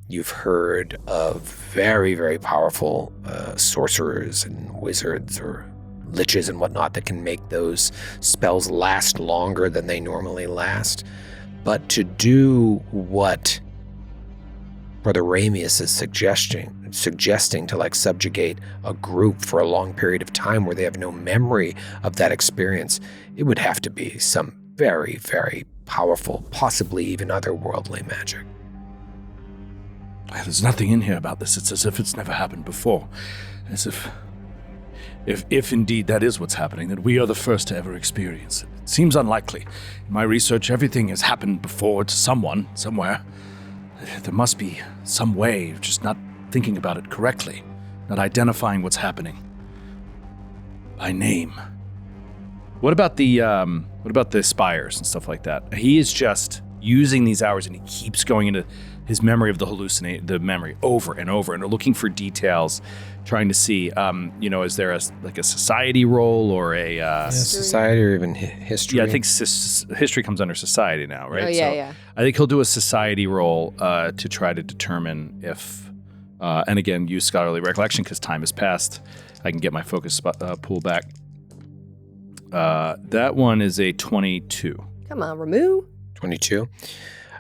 You've heard of very, very powerful sorcerers and wizards or liches and whatnot that can make those spells last longer than they normally last. But to do what Brother Ramius is suggesting to like subjugate a group for a long period of time where they have no memory of that experience, it would have to be some very, very powerful, possibly even otherworldly magic. There's nothing in here about this. It's as if it's never happened before. As if indeed that is what's happening, that we are the first to ever experience it. It seems unlikely. In my research, everything has happened before to someone, somewhere. There must be some way of just not thinking about it correctly, not identifying what's happening by name. What about the spires and stuff like that? He is just using these hours, and he keeps going into his memory of the memory over and over, and looking for details, trying to see, is there a society role or a Society or even history? Yeah, I think history comes under society now, right? Oh, yeah, yeah. I think he'll do a society roll to try to determine if, and again, use scholarly recollection because time has passed. I can get my focus pull back. That one is a 22. Come on, Ramu. 22.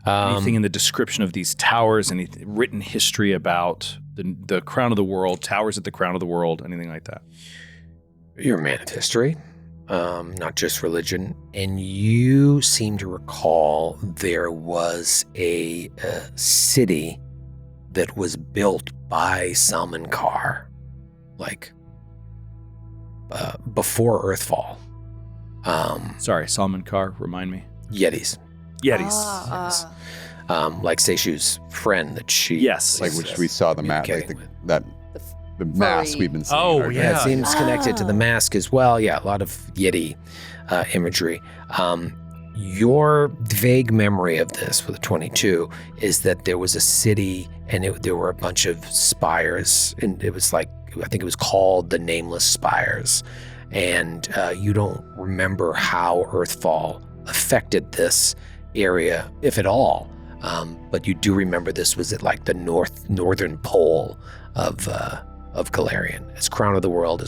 Anything in the description of these towers, any written history about the crown of the world, towers at the crown of the world, anything like that? You're a man of history, not just religion. And you seem to recall there was a city that was built by Salman Kar, like before Earthfall. Sorry, Salman Carr, remind me. Yetis. Yetis. Like Seishu's friend that she Yes. Like which we saw the mask, like communicating the mask we've been seeing. Oh, Our- yeah. It seems connected to the mask as well. Yeah, a lot of Yeti imagery. Your vague memory of this with a 22 is that there was a city and there were a bunch of spires, and it was like, I think it was called the Nameless Spires. And you don't remember how Earthfall affected this area, if at all. But you do remember this was at like the northern pole of Galarian, as Crown of the World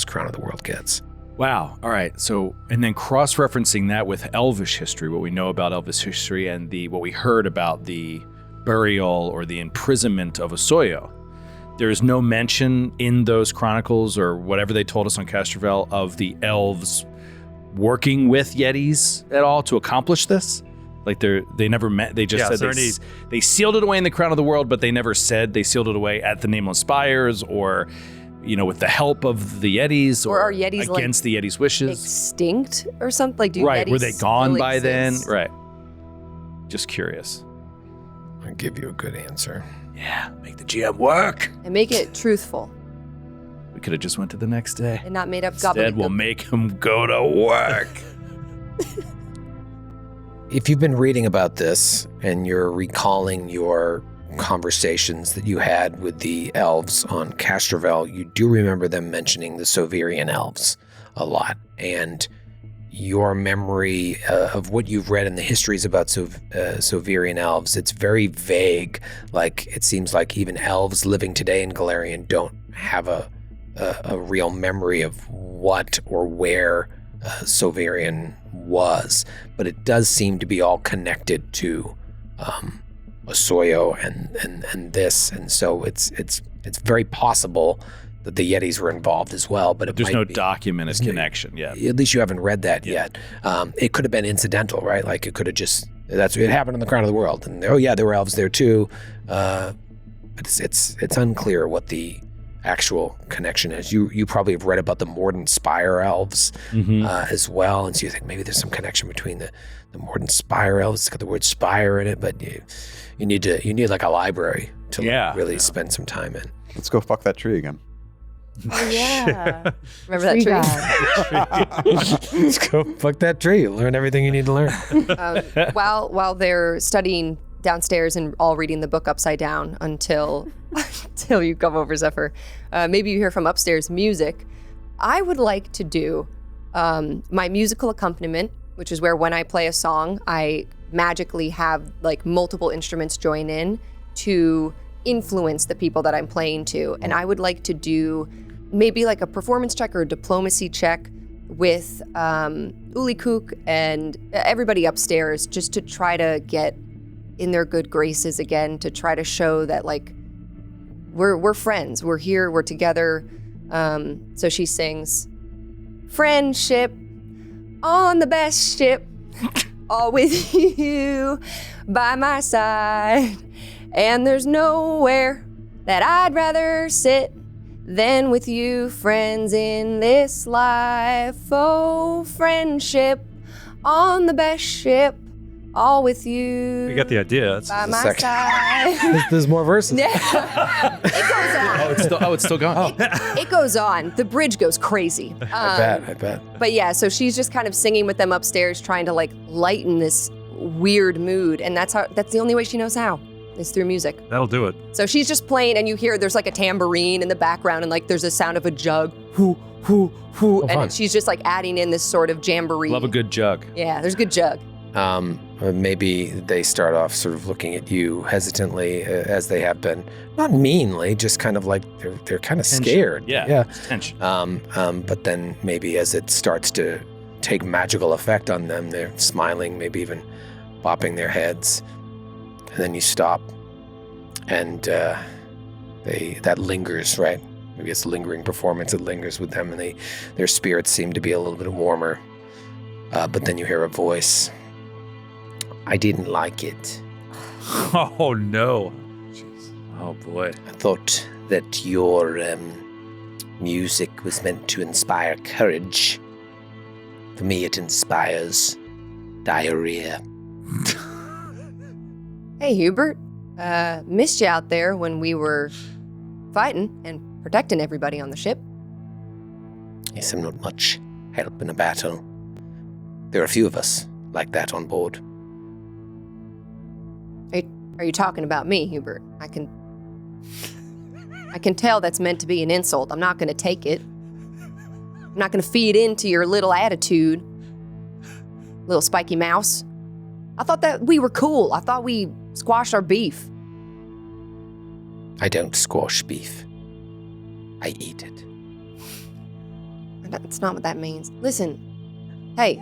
gets. Wow. All right. So, and then cross-referencing that with Elvish history, what we know about Elvish history and what we heard about the burial or the imprisonment of Osoyo. There is no mention in those chronicles or whatever they told us on Castrovel of the elves working with Yetis at all to accomplish this. Like they never met. They just said they sealed it away in the Crown of the World, but they never said they sealed it away at the Nameless Spires or, with the help of the Yetis Or are Yetis, against the Yetis' wishes. Extinct or something? Like, do Right. Yetis Were they gone still by then? exist? Right. Just curious. I'll give you a good answer. Yeah. Make the GM work. And make it truthful We could have just went to the next day. and not made up Instead, we'll gobbledygook. make him go to work. If you've been reading about this and you're recalling your conversations that you had with the elves on Castrovel, you do remember them mentioning the Soverian elves a lot. And your memory of what you've read in the histories about Soverian elves, it's very vague. Like, it seems like even elves living today in Galarian don't have a real memory of what or where Soverian was, but it does seem to be all connected to Osoyo and this, and so it's very possible that the Yetis were involved as well. But There's no documented connection yet. At least you haven't read that yet. It could have been incidental, right? Like it could have just it happened in the Crown of the World, and there were elves there too. But it's unclear what the actual connection is. You probably have read about the Mordant Spire elves as well, and so you think maybe there's some connection between the Mordant Spire elves. It's got the word spire in it, but you need like a library to really spend some time in. Let's go fuck that tree again. Oh, yeah. Remember that Tree tree? Let's go fuck that tree. Learn everything you need to learn. While they're studying downstairs and all reading the book upside down until you come over, Zephyr. Maybe you hear from upstairs music. I would like to do my musical accompaniment, which is where when I play a song, I magically have like multiple instruments join in to influence the people that I'm playing to. And I would like to do maybe like a performance check or a diplomacy check with Uli Kook and everybody upstairs, just to try to get in their good graces again, to try to show that like we're friends, we're here, we're together. So she sings, "Friendship on the best ship, all with you by my side. And there's nowhere that I'd rather sit than with you, friends, in this life. Oh, friendship on the best ship, all with you. You got the idea. It's by a my second. side." There's more verses. Yeah. It goes on. It's still going. It goes on. The bridge goes crazy. I bet. But yeah, so she's just kind of singing with them upstairs, trying to like lighten this weird mood, and that's the only way she knows how, is through music. That'll do it. So she's just playing, and you hear there's like a tambourine in the background, and like there's a sound of a jug, hoo, hoo, hoo, fun. and she's just like adding in this sort of jamboree. Love a good jug. Yeah, there's a good jug. Maybe they start off sort of looking at you hesitantly, as they have been, not meanly, just kind of like they're kind of scared. Yeah. Tension. But then maybe as it starts to take magical effect on them, they're smiling, maybe even bopping their heads, and then you stop, and that lingers, right? Maybe it's a lingering performance. It lingers with them, and their spirits seem to be a little bit warmer. But then you hear a voice. "I didn't like it. Oh no. Oh boy. I thought that your music was meant to inspire courage. For me, it inspires diarrhea. Hey, Hubert. Missed you out there when we were fighting and protecting everybody on the ship. Yes, I'm not much help in a battle. There are a few of us like that on board. Are you talking about me, Hubert? I can tell that's meant to be an insult. I'm not going to take it. I'm not going to feed into your little attitude, little spiky mouse. I thought that we were cool. I thought we squashed our beef. I don't squash beef. I eat it. That's not what that means. Listen, hey.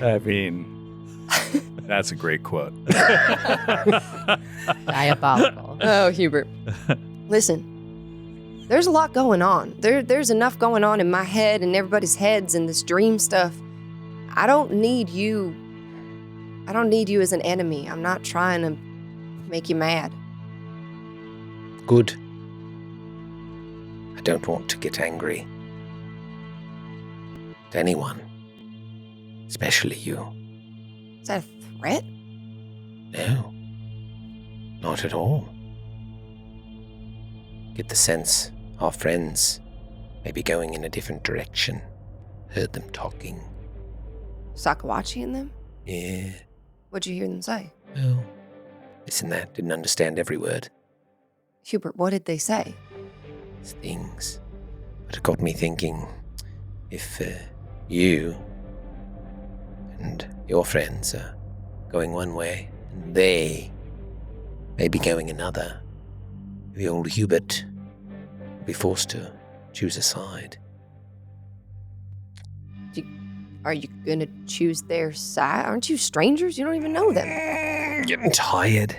I mean, that's a great quote. Diabolical. Oh, Hubert. Listen, there's a lot going on. There's enough going on in my head and everybody's heads and this dream stuff. I don't need you as an enemy. I'm not trying to make you mad. Good. I don't want to get angry at anyone, especially you. Is that a threat? No, not at all. Get the sense our friends may be going in a different direction. Heard them talking. Sakawachi and them? Yeah. What'd you hear them say? Well, this and that. Didn't understand every word. Hubert, what did they say? Things. But it got me thinking, if you and your friends are going one way, and they may be going another, the old Hubert will be forced to choose a side. Are you gonna choose their side? Aren't you strangers? You don't even know them. Getting tired.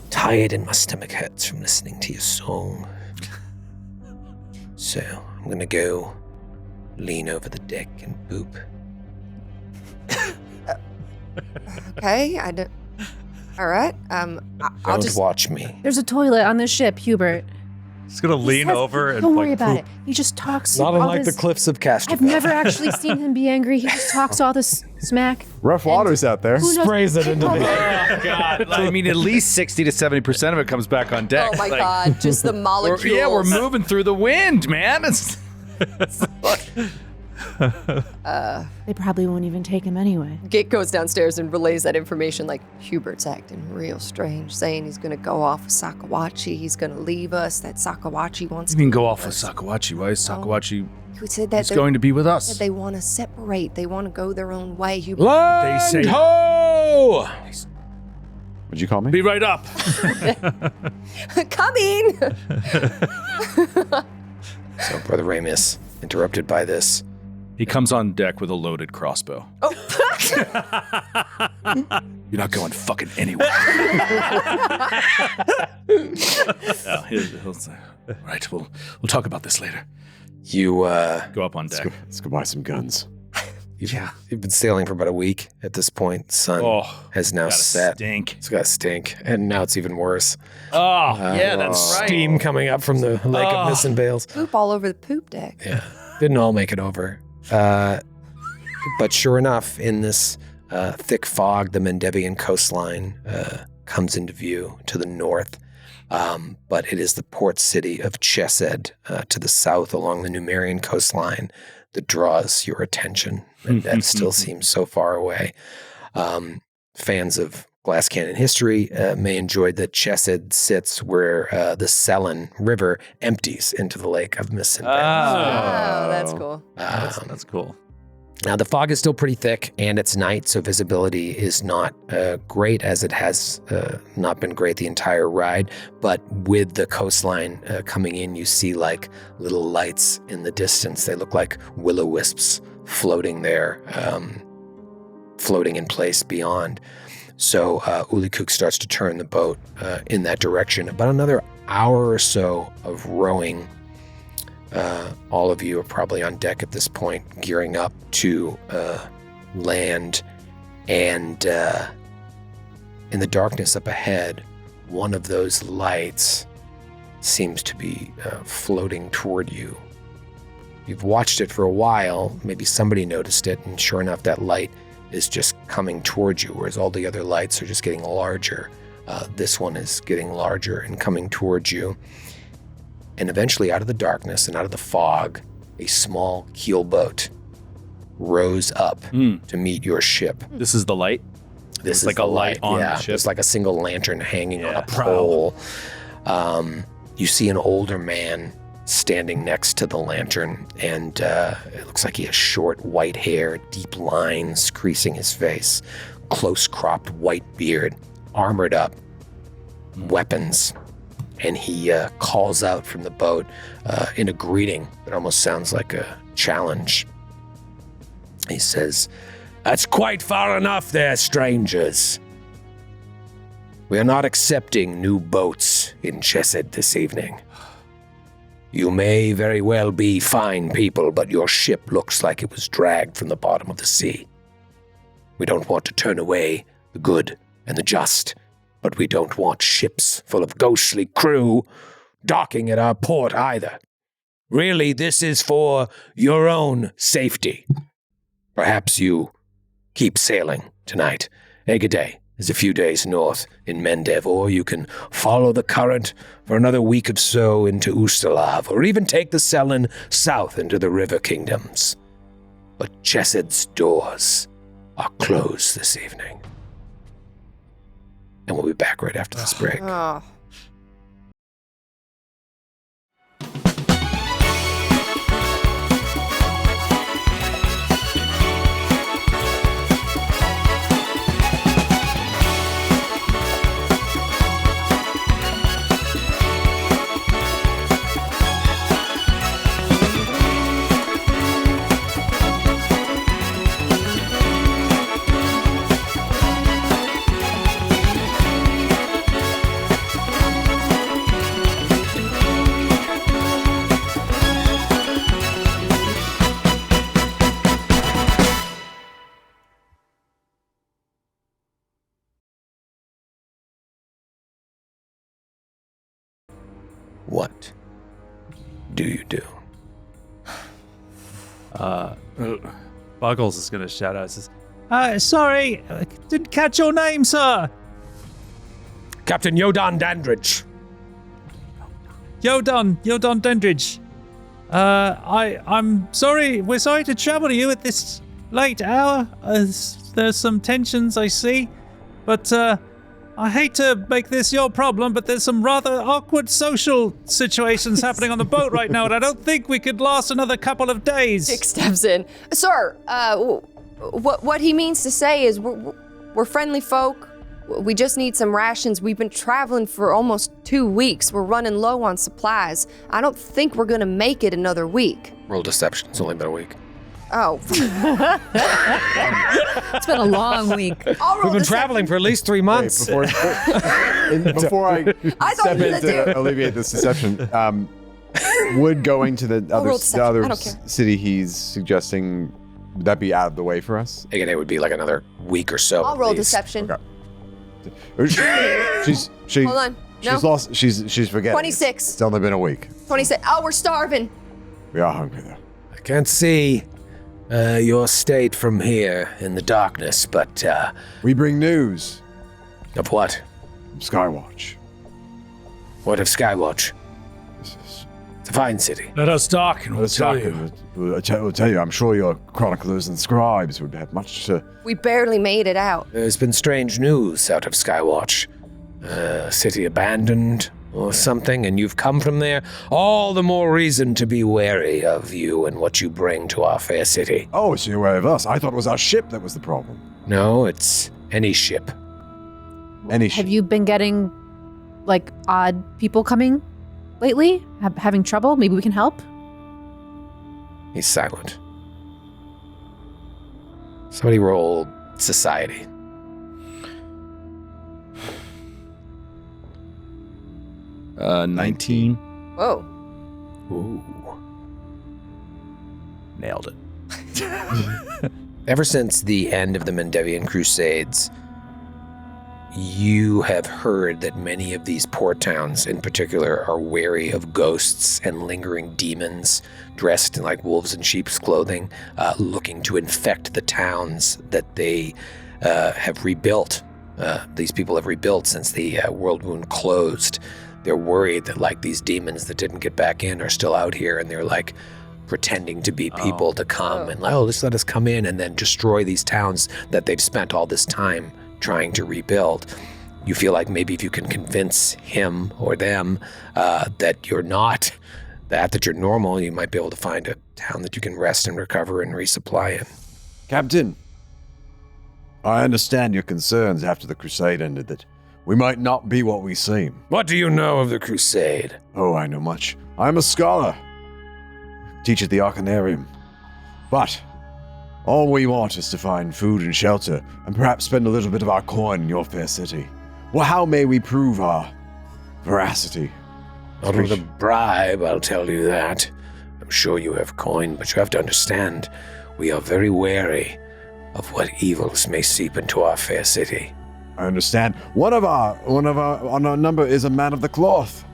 Tired and my stomach hurts from listening to your song. So I'm gonna go lean over the deck and poop. Okay, I don't. All right. I'll Don't just watch me. There's a toilet on this ship, Hubert. Just gonna lean over and Don't worry about poop. it. He just talks. Not all unlike this, the cliffs of Castro. I've never actually seen him be angry. He just talks all this smack. Rough waters out there. Who knows- Sprays it into me. Oh, God. I mean, at least 60 to 70% of it comes back on deck. Oh my Like, God! Just the molecules. we're moving through the wind, man. It's They probably won't even take him anyway. Git goes downstairs and relays that information. Like, Hubert's acting real strange, saying he's gonna go off with Sakawachi. He's gonna leave us. That Sakawachi wants. You can to go leave off with us. Sakawachi. Why is Sakawachi Who said that? he's going to be with That us? they want to separate. They want to go their own way. Hubert. Land say- ho! Would you call me? Be right up. Coming. So, Brother Ramus, interrupted by this. He comes on deck with a loaded crossbow. You're not going fucking anywhere. No, he'll say, all right, we'll talk about this later. You, Go up on deck. Let's go buy some guns. you've been sailing for about a week at this point. The sun Oh, has now gotta set. stink. It's got stink, and now it's even worse. Oh, yeah, that's right. Steam coming up from the lake of mist and bales. Poop all over the poop deck. Yeah, didn't all make it over. But sure enough, in this thick fog, the Mendevian coastline comes into view to the north. But it is the port city of Chesed to the south along the Numerian coastline that draws your attention. And that still seems so far away. Fans of Glass Cannon history may enjoy that Chesed sits where the Selen River empties into the lake of Mist and Bales. Oh, that's cool. That's cool. Now, the fog is still pretty thick, and it's night, so visibility is not great, as it has not been great the entire ride. But with the coastline coming in, you see like little lights in the distance. They look like will-o-wisps floating there, floating in place beyond. So Ulikuk starts to turn the boat in that direction. About another hour or so of rowing. All of you are probably on deck at this point, gearing up to land. And in the darkness up ahead, one of those lights seems to be floating toward you. You've watched it for a while. Maybe somebody noticed it, and sure enough, that light is just coming towards you, whereas all the other lights are just getting larger. This one is getting larger and coming towards you. And eventually, out of the darkness and out of the fog, a small keelboat rose up to meet your ship. This is the light? This is like the a light on the yeah, ship? it's like a single lantern hanging on a pole. You see an older man standing next to the lantern, and it looks like he has short white hair, deep lines creasing his face, close-cropped white beard, armored up, weapons. And he calls out from the boat in a greeting that almost sounds like a challenge. He says, "That's quite far enough there, strangers. We are not accepting new boats in Chesed this evening. You may very well be fine people, but your ship looks like it was dragged from the bottom of the sea. We don't want to turn away the good and the just, but we don't want ships full of ghostly crew docking at our port either. Really, this is for your own safety. Perhaps you keep sailing tonight. Egede is a few days north in Mendev, or you can follow the current for another week or so into Ustalav, or even take the Selen south into the river kingdoms. But Chesed's doors are closed this evening." And we'll be back right after this break. Oh. What do you do? Buggles is going to shout out. Says, "Sorry, I didn't catch your name, sir." Captain Yodan Dandridge. Yodan Dendridge. I'm sorry. We're sorry to trouble you at this late hour. There's some tensions I see, but I hate to make this your problem, but there's some rather awkward social situations happening on the boat right now, and I don't think we could last another couple of days. Dick steps in. Sir, what he means to say is we're friendly folk. We just need some rations. We've been traveling for almost 2 weeks. We're running low on supplies. I don't think we're gonna make it another week. Roll deception. It's only been a week. Oh. It's been a long week. I'll roll We've been deception. traveling for at least 3 months. Before I I thought step you in were to gonna do. alleviate this deception, would going to the roll other, deception. I don't care. city he's suggesting, would that be out of the way for us? Again, it would be like another week or so. I'll at roll least. deception. Okay. She's Hold on. No. She's lost. She's forgetting. 26. It's only been a week. 26. Oh, we're starving. We are hungry though. I can't see your state from here in the darkness, but We bring news of what? from Skywatch. What of Skywatch? This is- It's a fine city. Let us talk and we'll Let's tell talk you. and we'll tell you. I'm sure your chroniclers and scribes would have much to. We barely made it out. There's been strange news out of Skywatch. City abandoned or something, and you've come from there. All the more reason to be wary of you and what you bring to our fair city. Oh, so you're aware of us? I thought it was our ship that was the problem. No, it's any ship. Any Have you been getting, like, odd people coming lately? Having trouble? Maybe we can help? He's silent. Somebody roll society. Uh, 19. Whoa. Ooh. Nailed it. Ever since the end of the Mendevian Crusades, you have heard that many of these port towns in particular are wary of ghosts and lingering demons dressed in like wolves in sheep's clothing, looking to infect the towns that they have rebuilt. These people have rebuilt since the World Wound closed. They're worried that like these demons that didn't get back in are still out here, and they're like pretending to be people to come and like, just let us come in and then destroy these towns that they've spent all this time trying to rebuild. You feel like maybe if you can convince him or them that you're not that you're normal, you might be able to find a town that you can rest and recover and resupply in. Captain, I understand your concerns after the crusade ended, that we might not be what we seem. What do you know of the crusade? Oh, I know much. I'm a scholar. Teach at the Arcanarium. But all we want is to find food and shelter, and perhaps spend a little bit of our coin in your fair city. Well, how may we prove our veracity? Not with a bribe, I'll tell you that. I'm sure you have coin, but you have to understand, we are very wary of what evils may seep into our fair city. I understand. One of our on our number is a man of the cloth.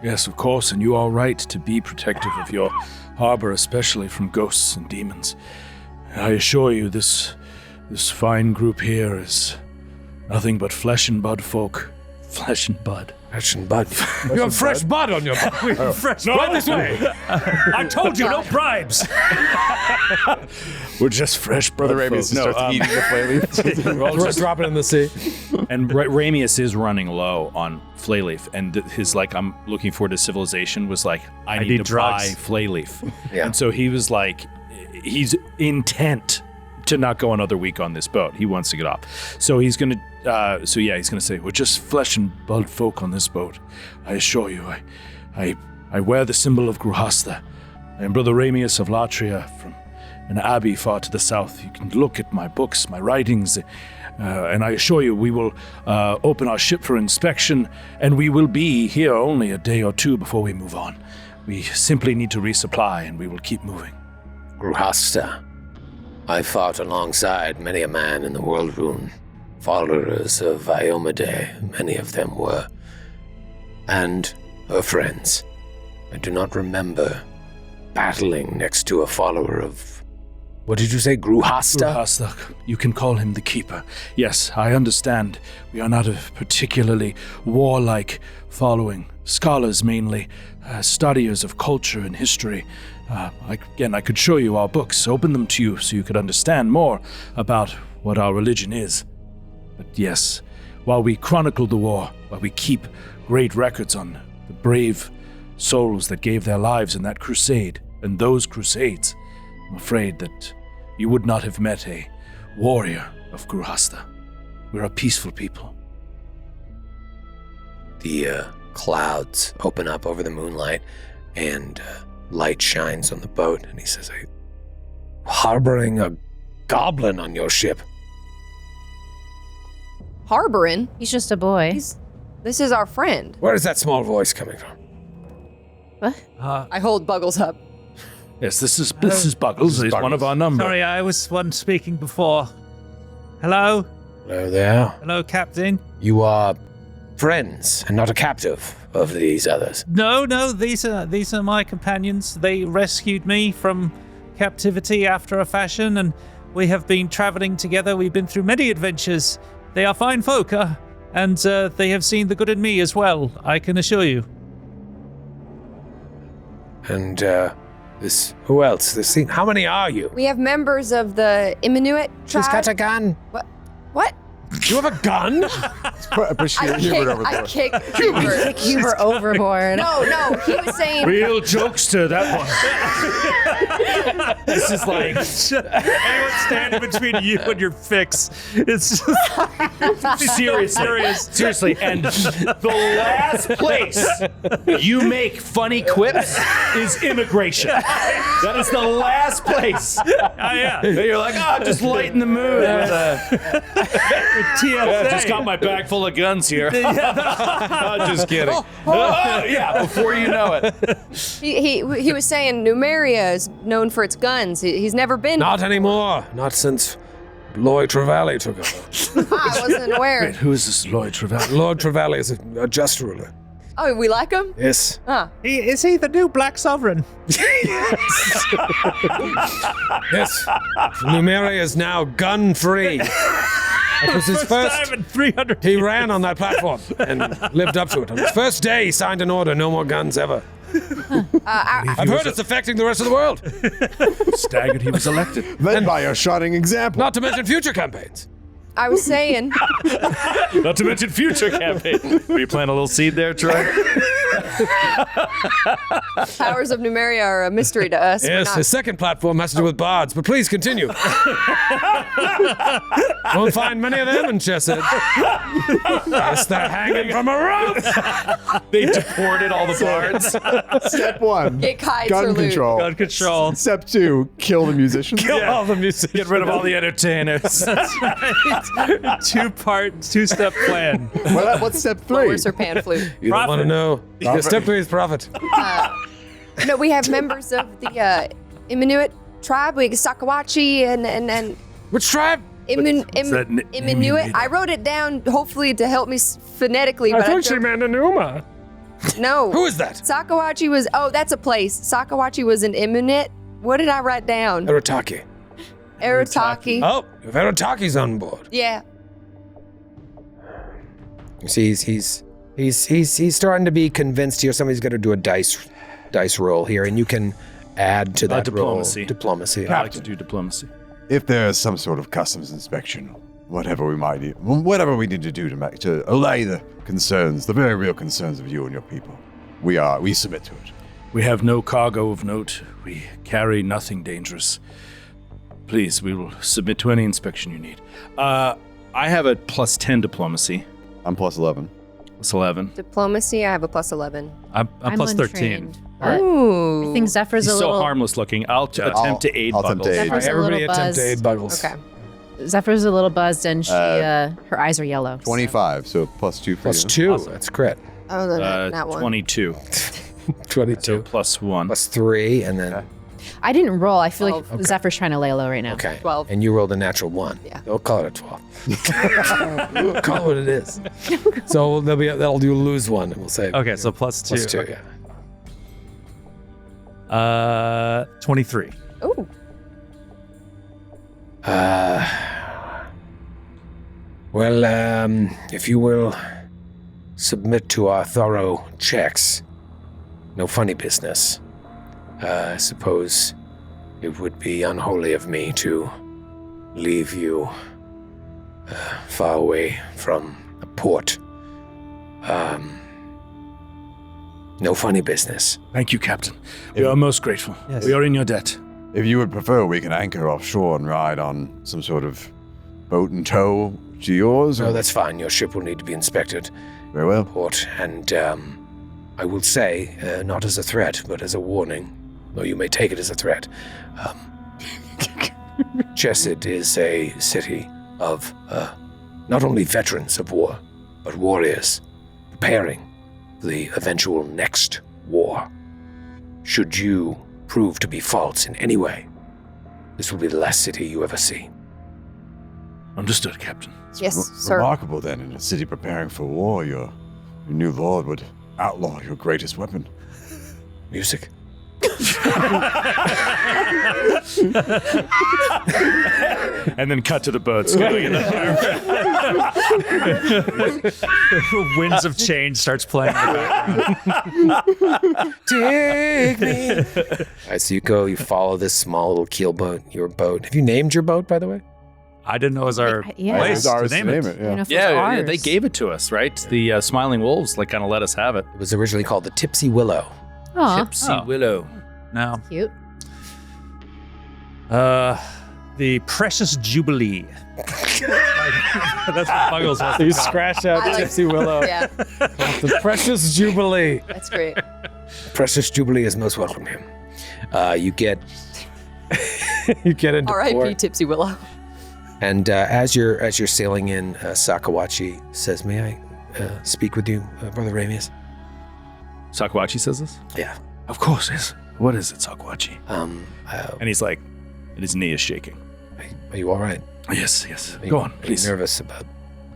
Yes, of course, and you are right to be protective of your harbor, especially from ghosts and demons. I assure you, this fine group here is nothing but flesh and bud folk. Flesh and bud. Flesh and bud. You have fresh bud on your butt. Fresh Right this way. I told you, no bribes. We're just fresh Brother bud Ramius folk. starts eating the flay leaf. Just drop it in the sea. And Ramius is running low on Flayleaf, and his like, I'm looking forward to civilization was like, I need to drugs. buy Flayleaf. Yeah. And so he was like, he's intent to not go another week on this boat. He wants to get off. So he's going to, he's going to say, we're just flesh and blood folk on this boat. I assure you, I wear the symbol of Gruhasta. I am Brother Ramius of Latria from an abbey far to the south. You can look at my books, my writings, and I assure you we will open our ship for inspection, and we will be here only a day or two before we move on. We simply need to resupply, and we will keep moving. Gruhasta. I fought alongside many a man in the World Rune. Followers of Iomade, many of them were. And her friends. I do not remember battling next to a follower of... What did you say, Gruhasta? Gruhasta, you can call him the Keeper. Yes, I understand. We are not a particularly warlike following. Scholars mainly, studiers of culture and history. I could show you our books, open them to you so you could understand more about what our religion is. But yes, while we chronicle the war, while we keep great records on the brave souls that gave their lives in that crusade and those crusades, I'm afraid that you would not have met a warrior of Gruhasta. We're a peaceful people. The clouds open up over the moonlight, and light shines on the boat, and he says, "I'm harboring a goblin on your ship." Harboring? He's just a boy. This is our friend. Where is that small voice coming from? What? I hold Buggles up. Yes, this is Buggles. He's one of our number. Sorry, I was one speaking before. Hello? Hello there. Hello, Captain? You are friends and not a captive of these others. No, these are my companions. They rescued me from captivity after a fashion, and we have been traveling together. We've been through many adventures. They are fine folk, and they have seen the good in me as well, I can assure you. And who else? How many are you? We have members of the Inuit tribe. She's got a gun. What? You have a gun? Push Hubert overboard. I kick Hubert. Hubert overboard. No, he was saying... Real jokester, that one. This is like, Anyone standing between you and your fix. It's seriously, and the last place you make funny quips is immigration. That is the last place. yeah. You're like, just lighten the mood. TSA. Just got my bag full of guns here. Just kidding. Before you know it. He was saying Numeria is known for its guns. He's never been... Not anymore. Not since Lloyd Trevally took over. I wasn't aware. Who is this Lloyd Trevally? Lord Trevally is a just ruler. Oh, we like him? Yes. Huh. Is he the new Black Sovereign? Yes. Numeria is now gun-free. That was his first time in 300 He ran on that platform and lived up to it. On his first day, he signed an order, no more guns ever. I've heard it's affecting the rest of the world. Staggered he was elected. Led by a shining example. Not to mention future campaigns. I was saying, Not to mention future campaign. Were you planting a little seed there, Troy? powers of Numeria are a mystery to us. We're Yes, not- his second platform has to do with bards, but please continue. Won't find many of them in Chesed. Yes, they're hanging from a rope. They deported all the bards. Step 1. Get kites or gun loot. control. Gun control. Step 2. Kill the musicians. Kill all the music. Get rid of all the entertainers. Two-step plan. What's step 3? Blowers or pan flute. You don't want to know. Yeah, step 3 is profit. No, we have members of the Inuit tribe. We have Sakawachi and Which tribe? that Inuit. I wrote it down, hopefully to help me phonetically. But I don't- meant Enuma. No. Who is that? Sakawachi was. Oh, that's a place. Sakawachi was an Inuit. What did I write down? Eritaki. Eritaki. Oh, if Eritaki's on board. Yeah. You see, he's starting to be convinced here. Somebody's got to do a dice roll here, and you can add to that diplomacy. roll. Diplomacy. I like to do diplomacy. If there is some sort of customs inspection, whatever we need to do to allay the concerns, the very real concerns of you and your people, we submit to it. We have no cargo of note. We carry nothing dangerous. Please, we will submit to any inspection you need. I have a plus 10 diplomacy. I'm plus 11. Plus 11. Diplomacy. I have a plus 11. I'm plus 13. untrained, but Ooh. I think Zephyr's He's a so little. harmless looking. I'll attempt to aid I'll Buggles. attempt to aid. Zephyr's a Everybody little attempt to buzzed. aid Buggles. Okay. Zephyr's a little buzzed, and she her eyes are yellow. so- 25, so plus 2 for Plus you. 2. That's crit. Oh, that one. 22. 22. Plus 1. Plus 3, and then... I didn't roll. I feel like 12. Zephyr's trying to lay low right now. Okay. 12. And you rolled a natural 1. Yeah. They'll call it a 12. Call it what it is. So that'll do lose 1, and we'll say... Okay, so plus 2. Plus 2, Okay. yeah. 23. Ooh. Well, if you will submit to our thorough checks, no funny business, I suppose it would be unholy of me to leave you far away from a port. No funny business. Thank you, Captain. We are most grateful. Yes. We are in your debt. If you would prefer, we can anchor offshore and ride on some sort of boat and tow to yours. No, or- that's fine. Your ship will need to be inspected. Very well. Port, and I will say, not as a threat, but as a warning, though you may take it as a threat. Chesed is a city of not only veterans of war, but warriors preparing for the eventual next war. Should you prove to be false in any way, this will be the last city you ever see. Understood, Captain. Yes, sir. Remarkable then, in a city preparing for war, your new lord would outlaw your greatest weapon. Music. And then cut to the birds going in the Winds of Change starts playing in the background. Take me. All right, so you go, you follow this small little keel boat, your boat. Have you named your boat, by the way? I didn't know it was our Yeah. place It's ours to name it. I don't know yeah. if it's Yeah, ours. they gave it to us, right? The Smiling Wolves like kind of let us have it. It was originally called the Tipsy Willow. Aw, Gypsy Oh. Willow. No. cute. The Precious Jubilee. That's what Buggles wants to You call it. scratch out I like- Tipsy Willow. Yeah, The Precious Jubilee. that's great. Precious Jubilee is most welcome here. You get into R.I.P. port, Tipsy Willow. and as you're sailing in, Sakawachi says, "May I speak with you, Brother Ramius?" Sakawachi says this? Yeah. Of course, yes. What is it, Sakwachi? And he's like, and his knee is shaking. Are you all right? Yes. Are Go on, you please. nervous about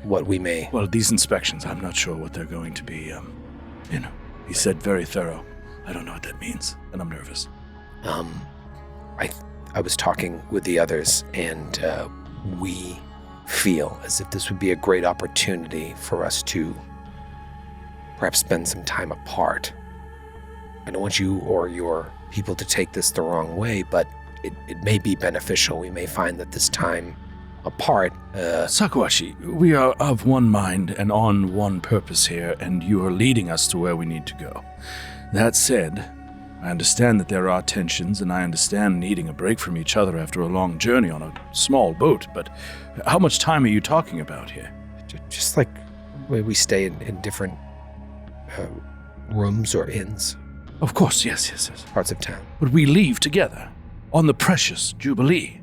what we may? Well, these inspections, I'm not sure what they're going to be. He said very thorough. I don't know what that means, and I'm nervous. I was talking with the others, and we feel as if this would be a great opportunity for us to perhaps spend some time apart. I don't want you or your people to take this the wrong way, but it may be beneficial. We may find that this time apart. Sakuachi, we are of one mind and on one purpose here, and you are leading us to where we need to go. That said, I understand that there are tensions, and I understand needing a break from each other after a long journey on a small boat, but how much time are you talking about here? Just like where we stay in different rooms or inns, Of course, yes. parts of town. But we leave together on the precious Jubilee.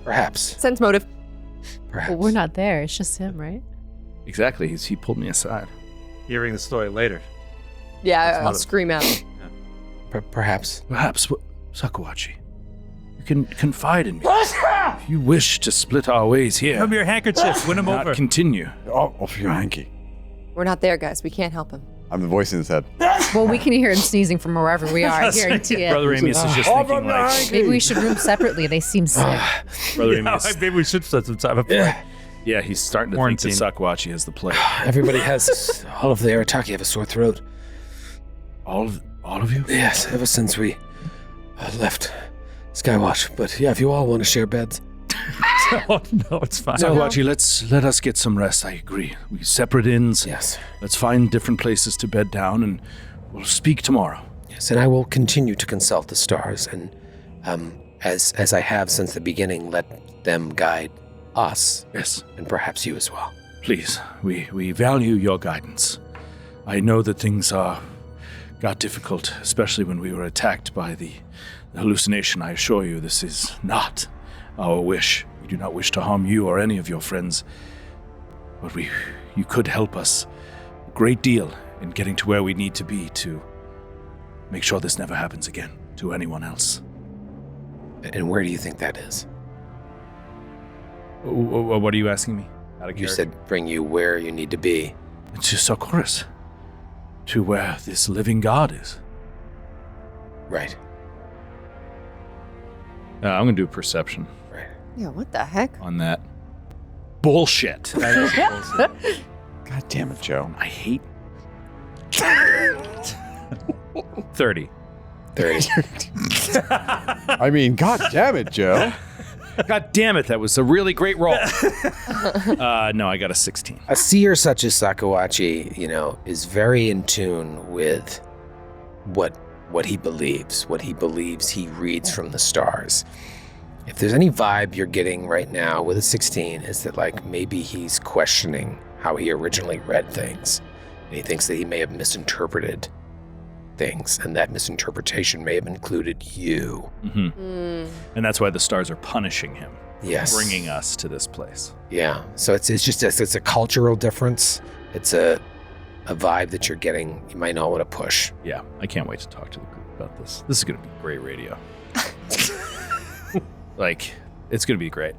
Perhaps. Sense motive. Perhaps. Well, we're not there. It's just him, right? Exactly. He pulled me aside. Hearing the story later. Yeah, I'll motive. scream out. Perhaps. Perhaps, Sakuachi, you can confide in me. If you wish to split our ways here, Come your handkerchief. Win him not over. continue. Oh, for your hanky. We're not there, guys. We can't help him. I'm the voice in his head. Well, we can hear him sneezing from wherever we are. I guarantee it. Brother Amius is just thinking like, Maybe we should room separately. They seem sick. Brother Yeah, Amius. maybe we should spend some time apart. Yeah, he's starting to Quarantine. think that Sakuachi has the plague. Everybody has, all of the Arataki have a sore throat. All of you? Yes, ever since we left Skywatch. But yeah, if you all want to share beds. Oh, no, it's fine. Sakuachi, let us get some rest. I agree. We separate inns. Yes. Let's find different places to bed down, and we'll speak tomorrow. Yes, and I will continue to consult the stars, and as I have since the beginning, let them guide us, Yes, and perhaps you as well. please. We value your guidance. I know that things got difficult, especially when we were attacked by the hallucination. I assure you, this is not our wish. We do not wish to harm you or any of your friends, but you could help us a great deal in getting to where we need to be to make sure this never happens again to anyone else. And where do you think that is? What are you asking me? Out of You character? said bring you where you need to be. To Socorus, to where this living god is. Right. I'm going to do a perception Right. Yeah, what the heck? on that. Bullshit. That is bullshit. God damn it, Joe. I hate 30. 30. I mean, God damn it, Joe. God damn it, that was a really great roll. No, I got a 16. A seer such as Sakuachi, is very in tune with what he believes. What he believes he reads from the stars. If there's any vibe you're getting right now with a 16, is that maybe he's questioning how he originally read things. And he thinks that he may have misinterpreted things, and that misinterpretation may have included you. And that's why the stars are punishing him. Yes. Bringing us to this place. Yeah. So it's a cultural difference. It's a vibe that you're getting. You might not want to push. Yeah, I can't wait to talk to the group about this. This is going to be great radio. It's going to be great.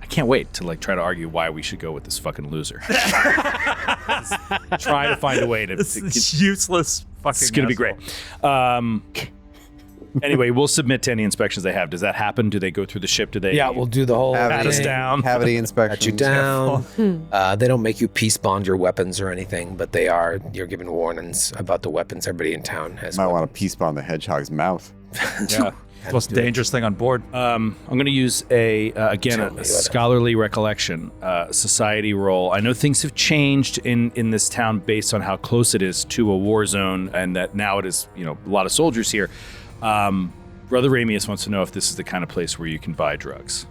I can't wait to try to argue why we should go with this fucking loser. Try to find a way to. This is useless fucking It's going to be great. Anyway, we'll submit to any inspections they have. Does that happen? Do they go through the ship? Do they? Yeah, we'll do the whole Pat us thing. down. Cavity Pat inspection. you down. They don't make you peace bond your weapons or anything, but you're given warnings about the weapons. Everybody in town has Might weapons. want to peace bomb the hedgehog's mouth. Yeah. Most dangerous thing on board. I'm going to use a Tell me what scholarly recollection society roll. I know things have changed in this town based on how close it is to a war zone, and that now it is a lot of soldiers here. Brother Ramius wants to know if this is the kind of place where you can buy drugs,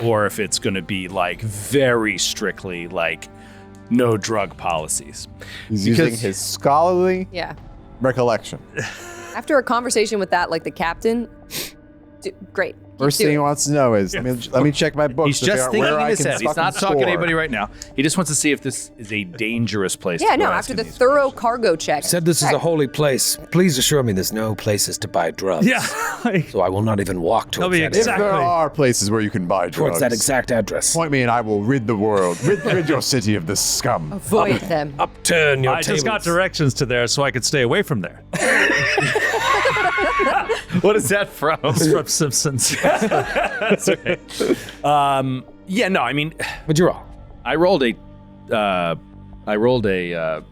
or if it's going to be very strictly no drug policies. He's using his scholarly Yeah. recollection. After a conversation with that, the captain, great. First thing he wants to know is, let me check my books. He's to figure just out thinking where in I his can head. He's not fucking talking to score. anybody right now. He just wants to see if this is a dangerous place. Yeah, to go no, ask after him the these thorough questions. cargo check. Said this is a holy place. Please assure me there's no places to buy drugs. Yeah. So I will not even walk towards be that, If exactly. there are places where you can buy drugs, towards that exact address. point me and I will rid the world, rid your city of this scum. Avoid them. Upturn your I just got tables. directions to there so I could stay away from there. What is that from? It's from Simpsons. That's okay. Yeah, no, I mean, What'd you roll? I rolled a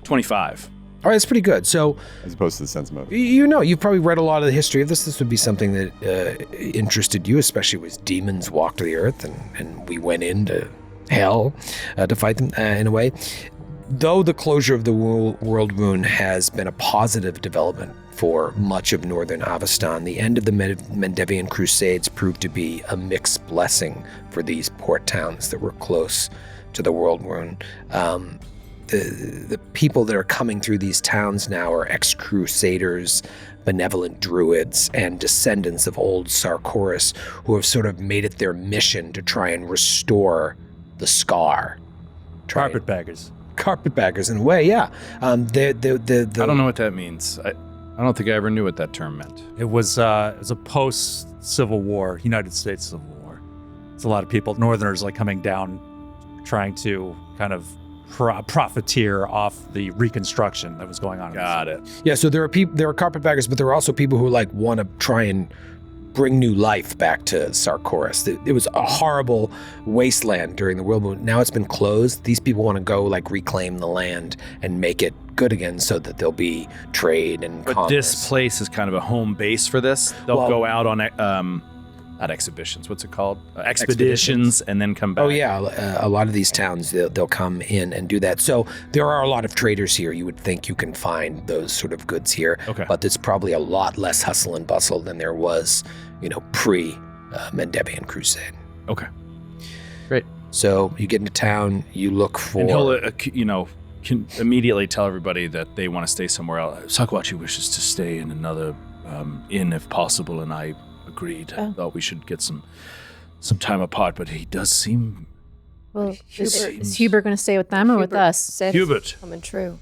25. All right, that's pretty good. So, As opposed to the sense motive. you've probably read a lot of the history of this. This would be something that interested you, especially as demons walked the earth and we went into hell to fight them in a way. Though the closure of the world moon has been a positive development for much of northern Avestan, the end of the Mendevian Crusades proved to be a mixed blessing for these port towns that were close to the world moon. The people that are coming through these towns now are ex-crusaders, benevolent druids, and descendants of old Sarkoris who have sort of made it their mission to try and restore the scar. Carpetbaggers. Carpetbaggers, in a way, yeah. I don't know what that means. I don't think I ever knew what that term meant. It was a post-Civil War, United States Civil War. It's a lot of people, Northerners, like coming down, trying to kind of profiteer off the reconstruction that was going on. Got it. Yeah, so there are carpetbaggers, but there are also people who like want to try and bring new life back to Sarkoris. It was a horrible wasteland during the world moon. Now it's been closed. These people want to go like reclaim the land and make it good again so that there'll be trade and But commerce. this place is kind of a home base for this. They'll go out on not exhibitions. What's it called? Expeditions, and then come back. Oh yeah, a lot of these towns they'll come in and do that. So there are a lot of traders here. You would think you can find those sort of goods here. Okay. But it's probably a lot less hustle and bustle than there was, pre Mendevian Crusade. Okay. Great. So you get into town, you look for. And he'll, can immediately tell everybody that they want to stay somewhere else. Sakwachi wishes to stay in another inn if possible, and I agreed. I thought we should get some time apart, but he does seem... Well, is Hubert going to stay with them or with us? Said Hubert. it's coming true.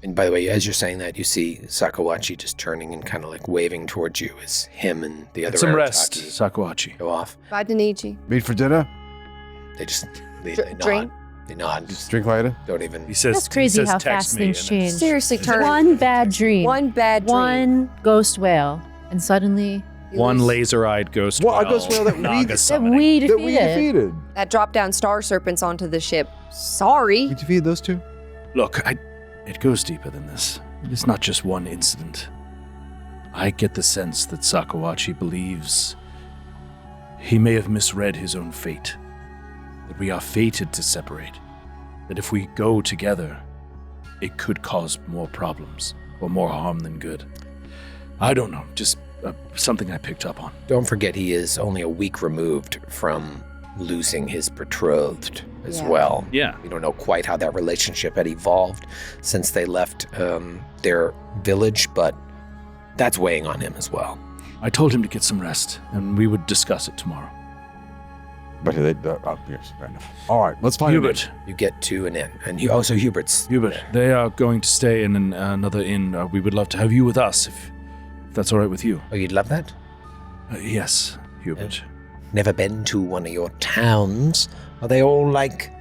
And by the way, as you're saying that, you see Sakawachi just turning and kind of like waving towards you as him and the other Some rest, Arataki Sakwachi. go off. Bye, Danichi. Meet for dinner? They just they Drink? nod. They nod. Just drink later? Don't even. He says, That's crazy he says, how "Text fast me," things and then- change. Seriously, turn. One bad dream. One bad dream. One ghost whale. And suddenly, One laser-eyed ghost What? A whale. ghost whale that we- Naga that summoning. we That defeated. we defeated. That dropped down star serpents onto the ship. Sorry. We defeated those two? Look, it goes deeper than this. It's not just one incident. I get the sense that Sakawachi believes he may have misread his own fate. That we are fated to separate. That if we go together, it could cause more problems or more harm than good. I don't know, just something I picked up on. Don't forget, he is only a week removed from losing his betrothed as Yeah. well. Yeah. We don't know quite how that relationship had evolved since they left their village, but that's weighing on him as well. I told him to get some rest, and we would discuss it tomorrow. But yes, fair enough. All right, let's find Hubert, You get to an inn, and so Hubert's. Hubert, they are going to stay in another inn. We would love to have you with us, if that's all right with you. Oh, you'd love that? Yes, Hubert. Never been to one of your towns? Are they all like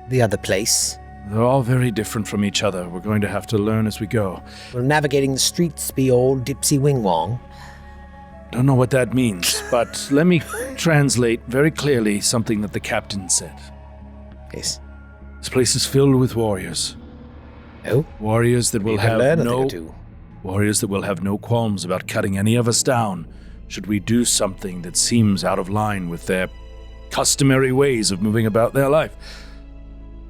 the other place? They're all very different from each other. We're going to have to learn as we go. Will navigating the streets be all dipsy wing wong? Don't know what that means, but let me translate very clearly something that the captain said. Yes. This place is filled with warriors. Oh? Warriors that will You can have learn a thing no or two. warriors that will have no qualms about cutting any of us down should we do something that seems out of line with their customary ways of moving about their life.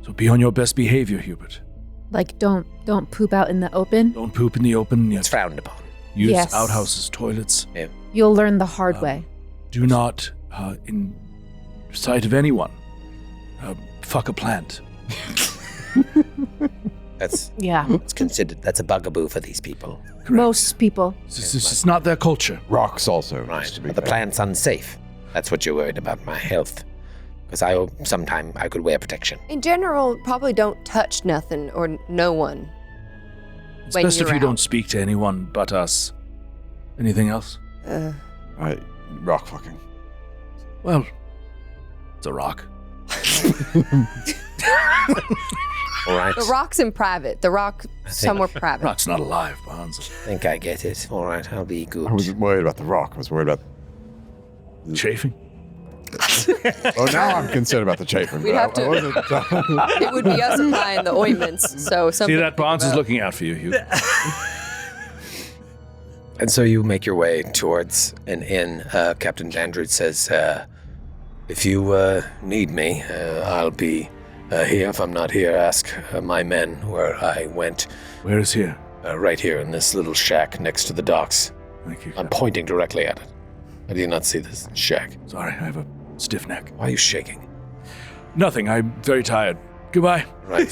So be on your best behavior, Hubert. like, don't poop out in the open. Don't poop in the open. It's frowned upon. Use Yes. outhouses, toilets. You'll learn the hard way. Do not, in sight of anyone, fuck a plant. That's Yeah. it's considered. That's a bugaboo for these people. Correct. Most people. It's not their culture. Rocks also. Right. just to be But the fair. plant's unsafe. That's what you're worried about, my health. Because sometime I could wear protection. In general, probably don't touch nothing or no one. It's when best if you're you don't out. speak to anyone but us. Anything else? Right. Rock fucking. Well, it's a rock. All right. The rock's in private. The rock somewhere private. Rock's not alive, Barnes. I think I get it. All right, I'll be good. I wasn't worried about the rock. I was worried about. Chafing? Oh, now I'm concerned about the chafing. We'd have to- I wasn't, It would be us applying the ointments. So something See to that think Barnes is about. looking out for you, Hugh. And so you make your way towards an inn. Captain Dandridge says, if you need me, I'll be here. If I'm not here, ask my men where I went. Where is here? Right here in this little shack next to the docks. Thank you. I'm pointing directly at it. I do not see this shack. Sorry, I have a stiff neck. Why are you shaking? Nothing, I'm very tired. Goodbye. Right.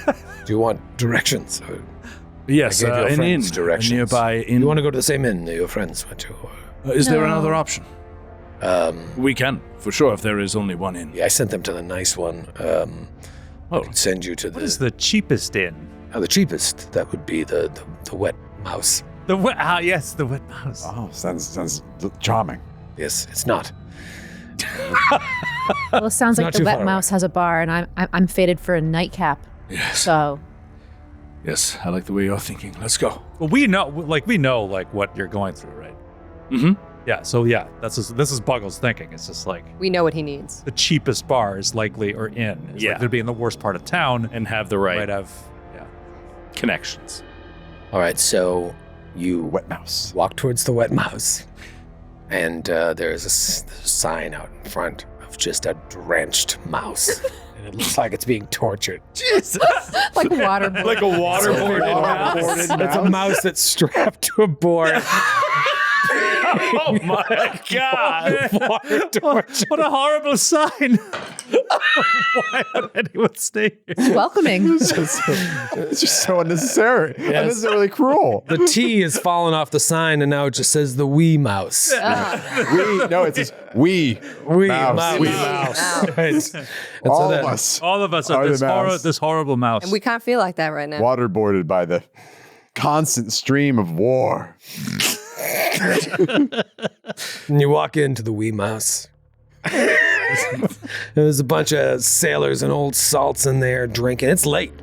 Do you want directions? Or Yes, I gave your an inn. friends A directions. nearby inn. you want to go to the same inn that your friends went to? Or, Is there No. another option? We can, for sure, if there is only one inn. yeah, I sent them to the nice one. I could send you to What is the cheapest inn? the cheapest. That would be the wet mouse. The wet. Yes, the wet mouse. oh, sounds charming. Yes, it's not. Well, it sounds Not like too the far wet mouse has a bar, and I'm fated for a nightcap. Yes. So Yes, I like the way you're thinking. Let's go. Well, we know what you're going through, right? Mm-hmm. Yeah. So yeah, this is Buggle's thinking. It's just like We know what he needs. the cheapest bar is likely or inn. Is Yeah. likely to be in the worst part of town And have the might right have. Yeah. connections. All right, so you Wet mouse. walk towards the wet mouse, and there's a sign out in front of just a drenched mouse. And it looks like it's being tortured. like waterboard. Like a waterboarded mouse. It's a mouse that's strapped to a board. Oh my god! Water torture. What a horrible sign! Why would anyone stay here? Welcoming. It's just so unnecessary. Unnecessarily cruel. The T is fallen off the sign, and now it just says the wee mouse. It says we. Wee Mouse. mouse. Wee mouse. Right. And so All that- of us All of us are Are the this, mouse. this horrible mouse. And we kind of feel like that right now. waterboarded by the constant stream of war. And you walk into the wee mouse. There's a bunch of sailors and old salts in there drinking. It's late.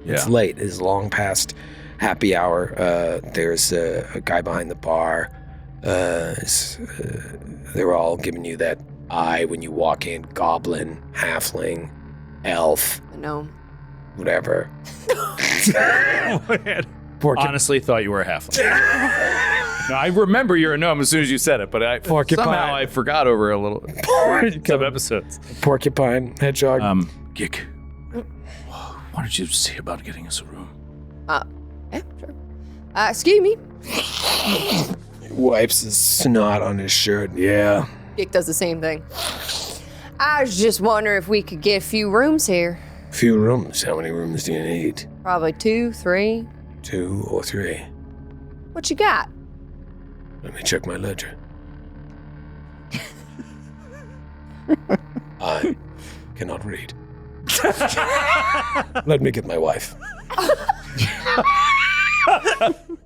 It's late. It's long past happy hour. There's a guy behind the bar. They're all giving you that eye when you walk in. Goblin, halfling, elf, I know. whatever. Honestly, thought you were a halfling. No, I remember you're a gnome as soon as you said it, but Porcupine. somehow I forgot over a little some episodes. Porcupine, hedgehog. Gick, why don't you see about getting us a room? Yeah, sure. Excuse me. Wipes his snot on his shirt. Yeah. Dick does the same thing. I was just wondering if we could get a few rooms here. Few rooms. How many rooms do you need? Probably 2, 3. 2 or 3? What you got? Let me check my ledger. I cannot read. Let me get my wife.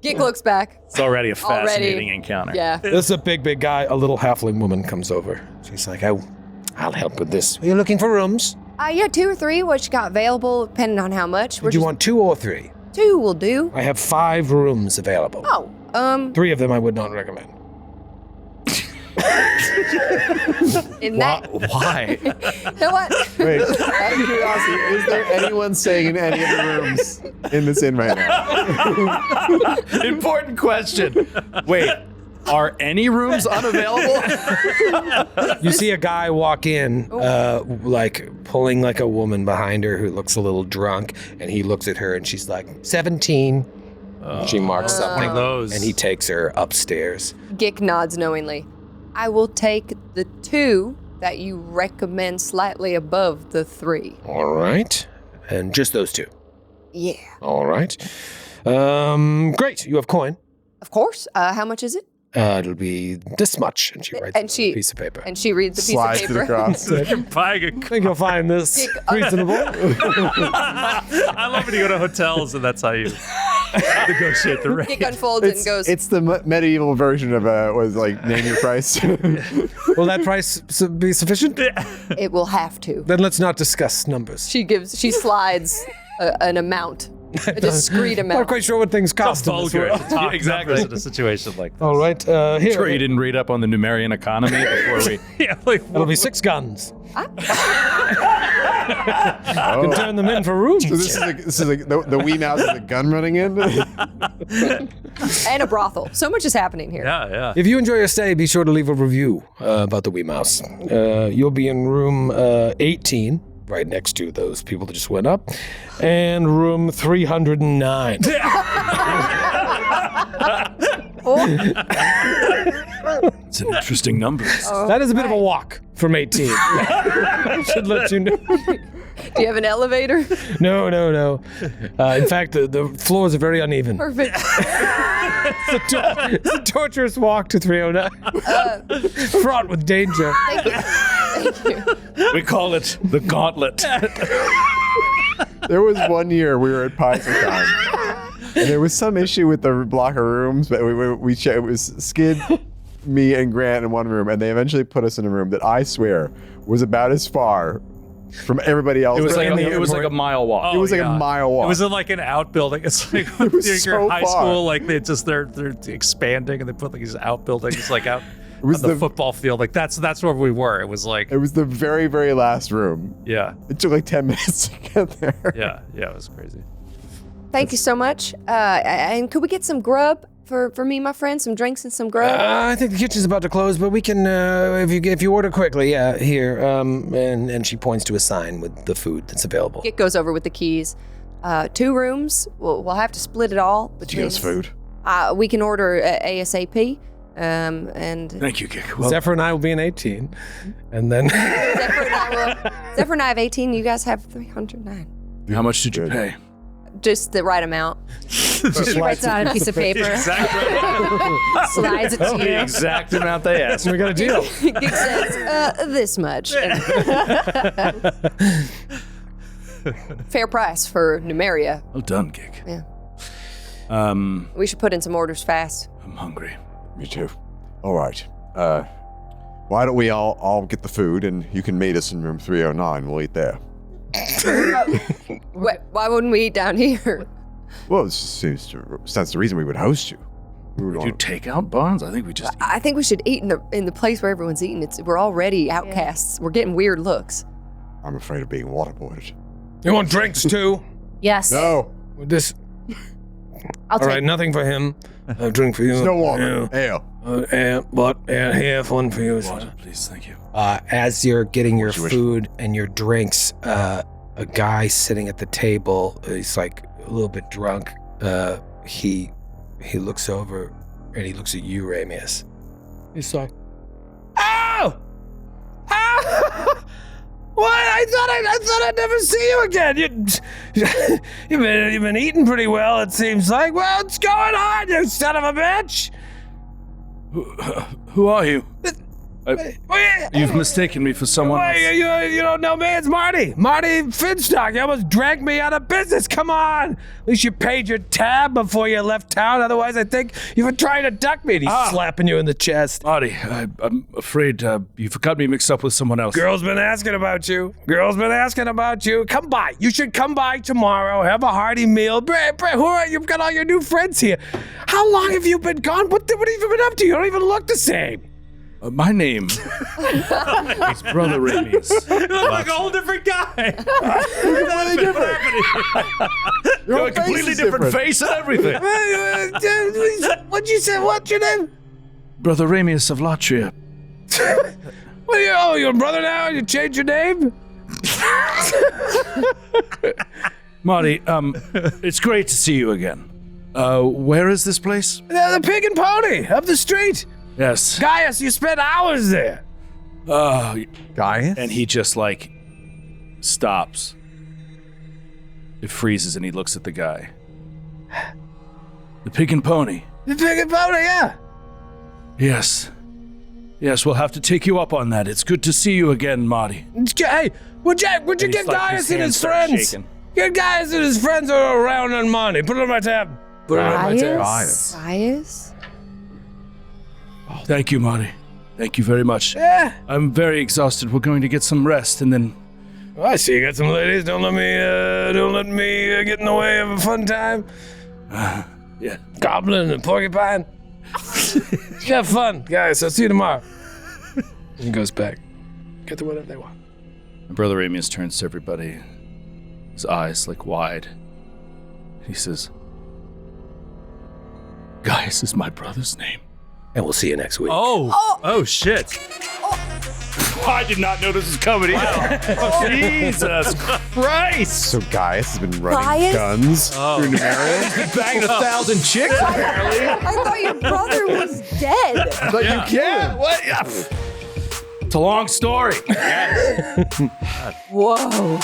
Gick looks back. It's already a Already. fascinating encounter. Yeah. This is a big guy. A little halfling woman comes over. She's like, I'll help with this. Are you looking for rooms? Yeah, 2 or 3. What you got available, depending on how much. Do you want 2 or 3? 2 will do. I have 5 rooms available. Oh, 3 of them I would not recommend. in that. Why? You know what? Wait, out of curiosity, is there anyone staying in any of the rooms in this inn right now? Important question. Wait, are any rooms unavailable? You see a guy walk in, like pulling like a woman behind her who looks a little drunk, and he looks at her and she's like 17. She marks something, those. and he takes her upstairs. Gick nods knowingly. I will take the 2 that you recommend slightly above the 3. All right, and just those 2. Yeah. All right. Great. You have coin. Of course. How much is it? It'll be this much. And she writes it on a piece of paper. And she reads the piece Slides of it paper. across. Buying a I think you'll find this reasonable. I love when you go to hotels and that's how you negotiate the rate. Kick unfolds and goes, It's the medieval version of was like name your price. Will that price be sufficient? it will have to. Then let's not discuss numbers. She slides an amount, a discreet Not amount. quite sure what things cost in this Vulgar world. to talk numbers in a situation like this. All right, here. Sure, you didn't read up on the Numerian economy before we. Yeah, like, It'll be 6 guns. You can turn them in for rooms. So this is like the wee mouse is a gun running in. And a brothel. So much is happening here. yeah. If you enjoy your stay, be sure to leave a review about the wee mouse. You'll be in room 18, right next to those people that just went up, and room 309. It's an interesting number. That is a bit of a walk from 18. I should let you know. Do you have an elevator? No. In fact, the floors are very uneven. Perfect. It's a torturous walk to 309. Fraught with danger. Thank you. We call it the gauntlet. There was one year we were at PyCon, and there was some issue with the block of rooms, but we checked. It was Skid, me, and Grant in one room, and they eventually put us in a room that I swear was about as far from everybody else. It was like a mile walk. It was like a mile walk. It was in like an outbuilding. It's like was your so high far. school, like they're expanding and they put like these outbuildings like out was on the the- football field. Like that's where we were. It was like It was the very, very last room. yeah, It took like 10 minutes to get there. yeah, it was crazy. Thank you so much. And could we get some grub for me, my friend? Some drinks and some grub? I think the kitchen's about to close, but we can, if you order quickly, yeah, here. And she points to a sign with the food that's available. It goes over with the keys. 2 rooms. We'll have to split it all. Did you get us food? We can order ASAP. And Thank you, Kick. Well, Zephyr and I will be in 18, and then Zephyr and I have 18. You guys have 309. how much did you pay? Just the right amount. She writes it on a piece of paper, slides it to The you. exact amount they asked. we got a deal. Gig says, this much. Fair price for Numeria. Well done, Kick. Yeah. We should put in some orders fast. I'm hungry. Me too. All right. Why don't we all get the food and you can meet us in room 309. We'll eat there. Why wouldn't we eat down here? Well, that's the reason we would host you. We would Did you want- take out Barnes? I think we just. I think we should eat in the place where everyone's eating. We're already outcasts. We're getting weird looks. I'm afraid of being waterboarded. You want drinks too? Yes. No, This. I'll All take right, nothing for him. A drink for you. there's no water. Ale. Here, one for you. Water, please, thank you. As you're getting your you wish. food and your drinks, a guy sitting at the table, he's like a little bit drunk. He looks over and he looks at you, Ramius. He's like, "Oh! Oh! What? I thought I'd never see you again. You've been eating pretty well, it seems like. Well, what's going on, you son of a bitch? Who are you? Well, You've mistaken me for someone else. You don't know me? It's Marty. Marty Finstock. You almost dragged me out of business. Come on. At least you paid your tab before you left town. Otherwise, I think you were trying to duck me. And he's slapping you in the chest. Marty, I'm afraid you've got me mixed up with someone else. Girl's been asking about you. Come by. You should come by tomorrow. Have a hearty meal. Who are you? You've got all your new friends here. How long have you been gone? What have you been up to? You don't even look the same. My name is Brother Ramius. You look like a whole different guy. Completely different. You're a completely different face and everything. What'd you say? What's your name? Brother Ramius of Latria. What are you? Oh, you're a brother now? You changed your name? Marty, it's great to see you again. Where is this place? The Pig and Pony up the street. Yes. Gaius, you spent hours there. Gaius? And he just like stops. It freezes and he looks at the guy. The Pig and Pony. The Pig and Pony, yeah. Yes. Yes, we'll have to take you up on that. It's good to see you again, Marty. Hey, would you get Gaius and his friends? Get Gaius and his friends around on money. Put it on my tab. Put it on my tab. Gaius? Thank you, Marty. Thank you very much. Yeah. I'm very exhausted. We're going to get some rest and then... Oh, I see you got some ladies. Don't let me get in the way of a fun time. Yeah. Goblin and porcupine. Have fun, guys. I'll see you tomorrow. He goes back. Get to whatever they want. My brother Amius turns to everybody, his eyes like wide. He says, Gaius is my brother's name. And we'll see you next week. Oh shit. I did not know this was coming. Jesus Christ. So Gaius has been running Gaius? guns through Numeria. Banging 1,000 chicks, apparently. I thought your brother was dead. But you killed him. What? It's a long story. Whoa.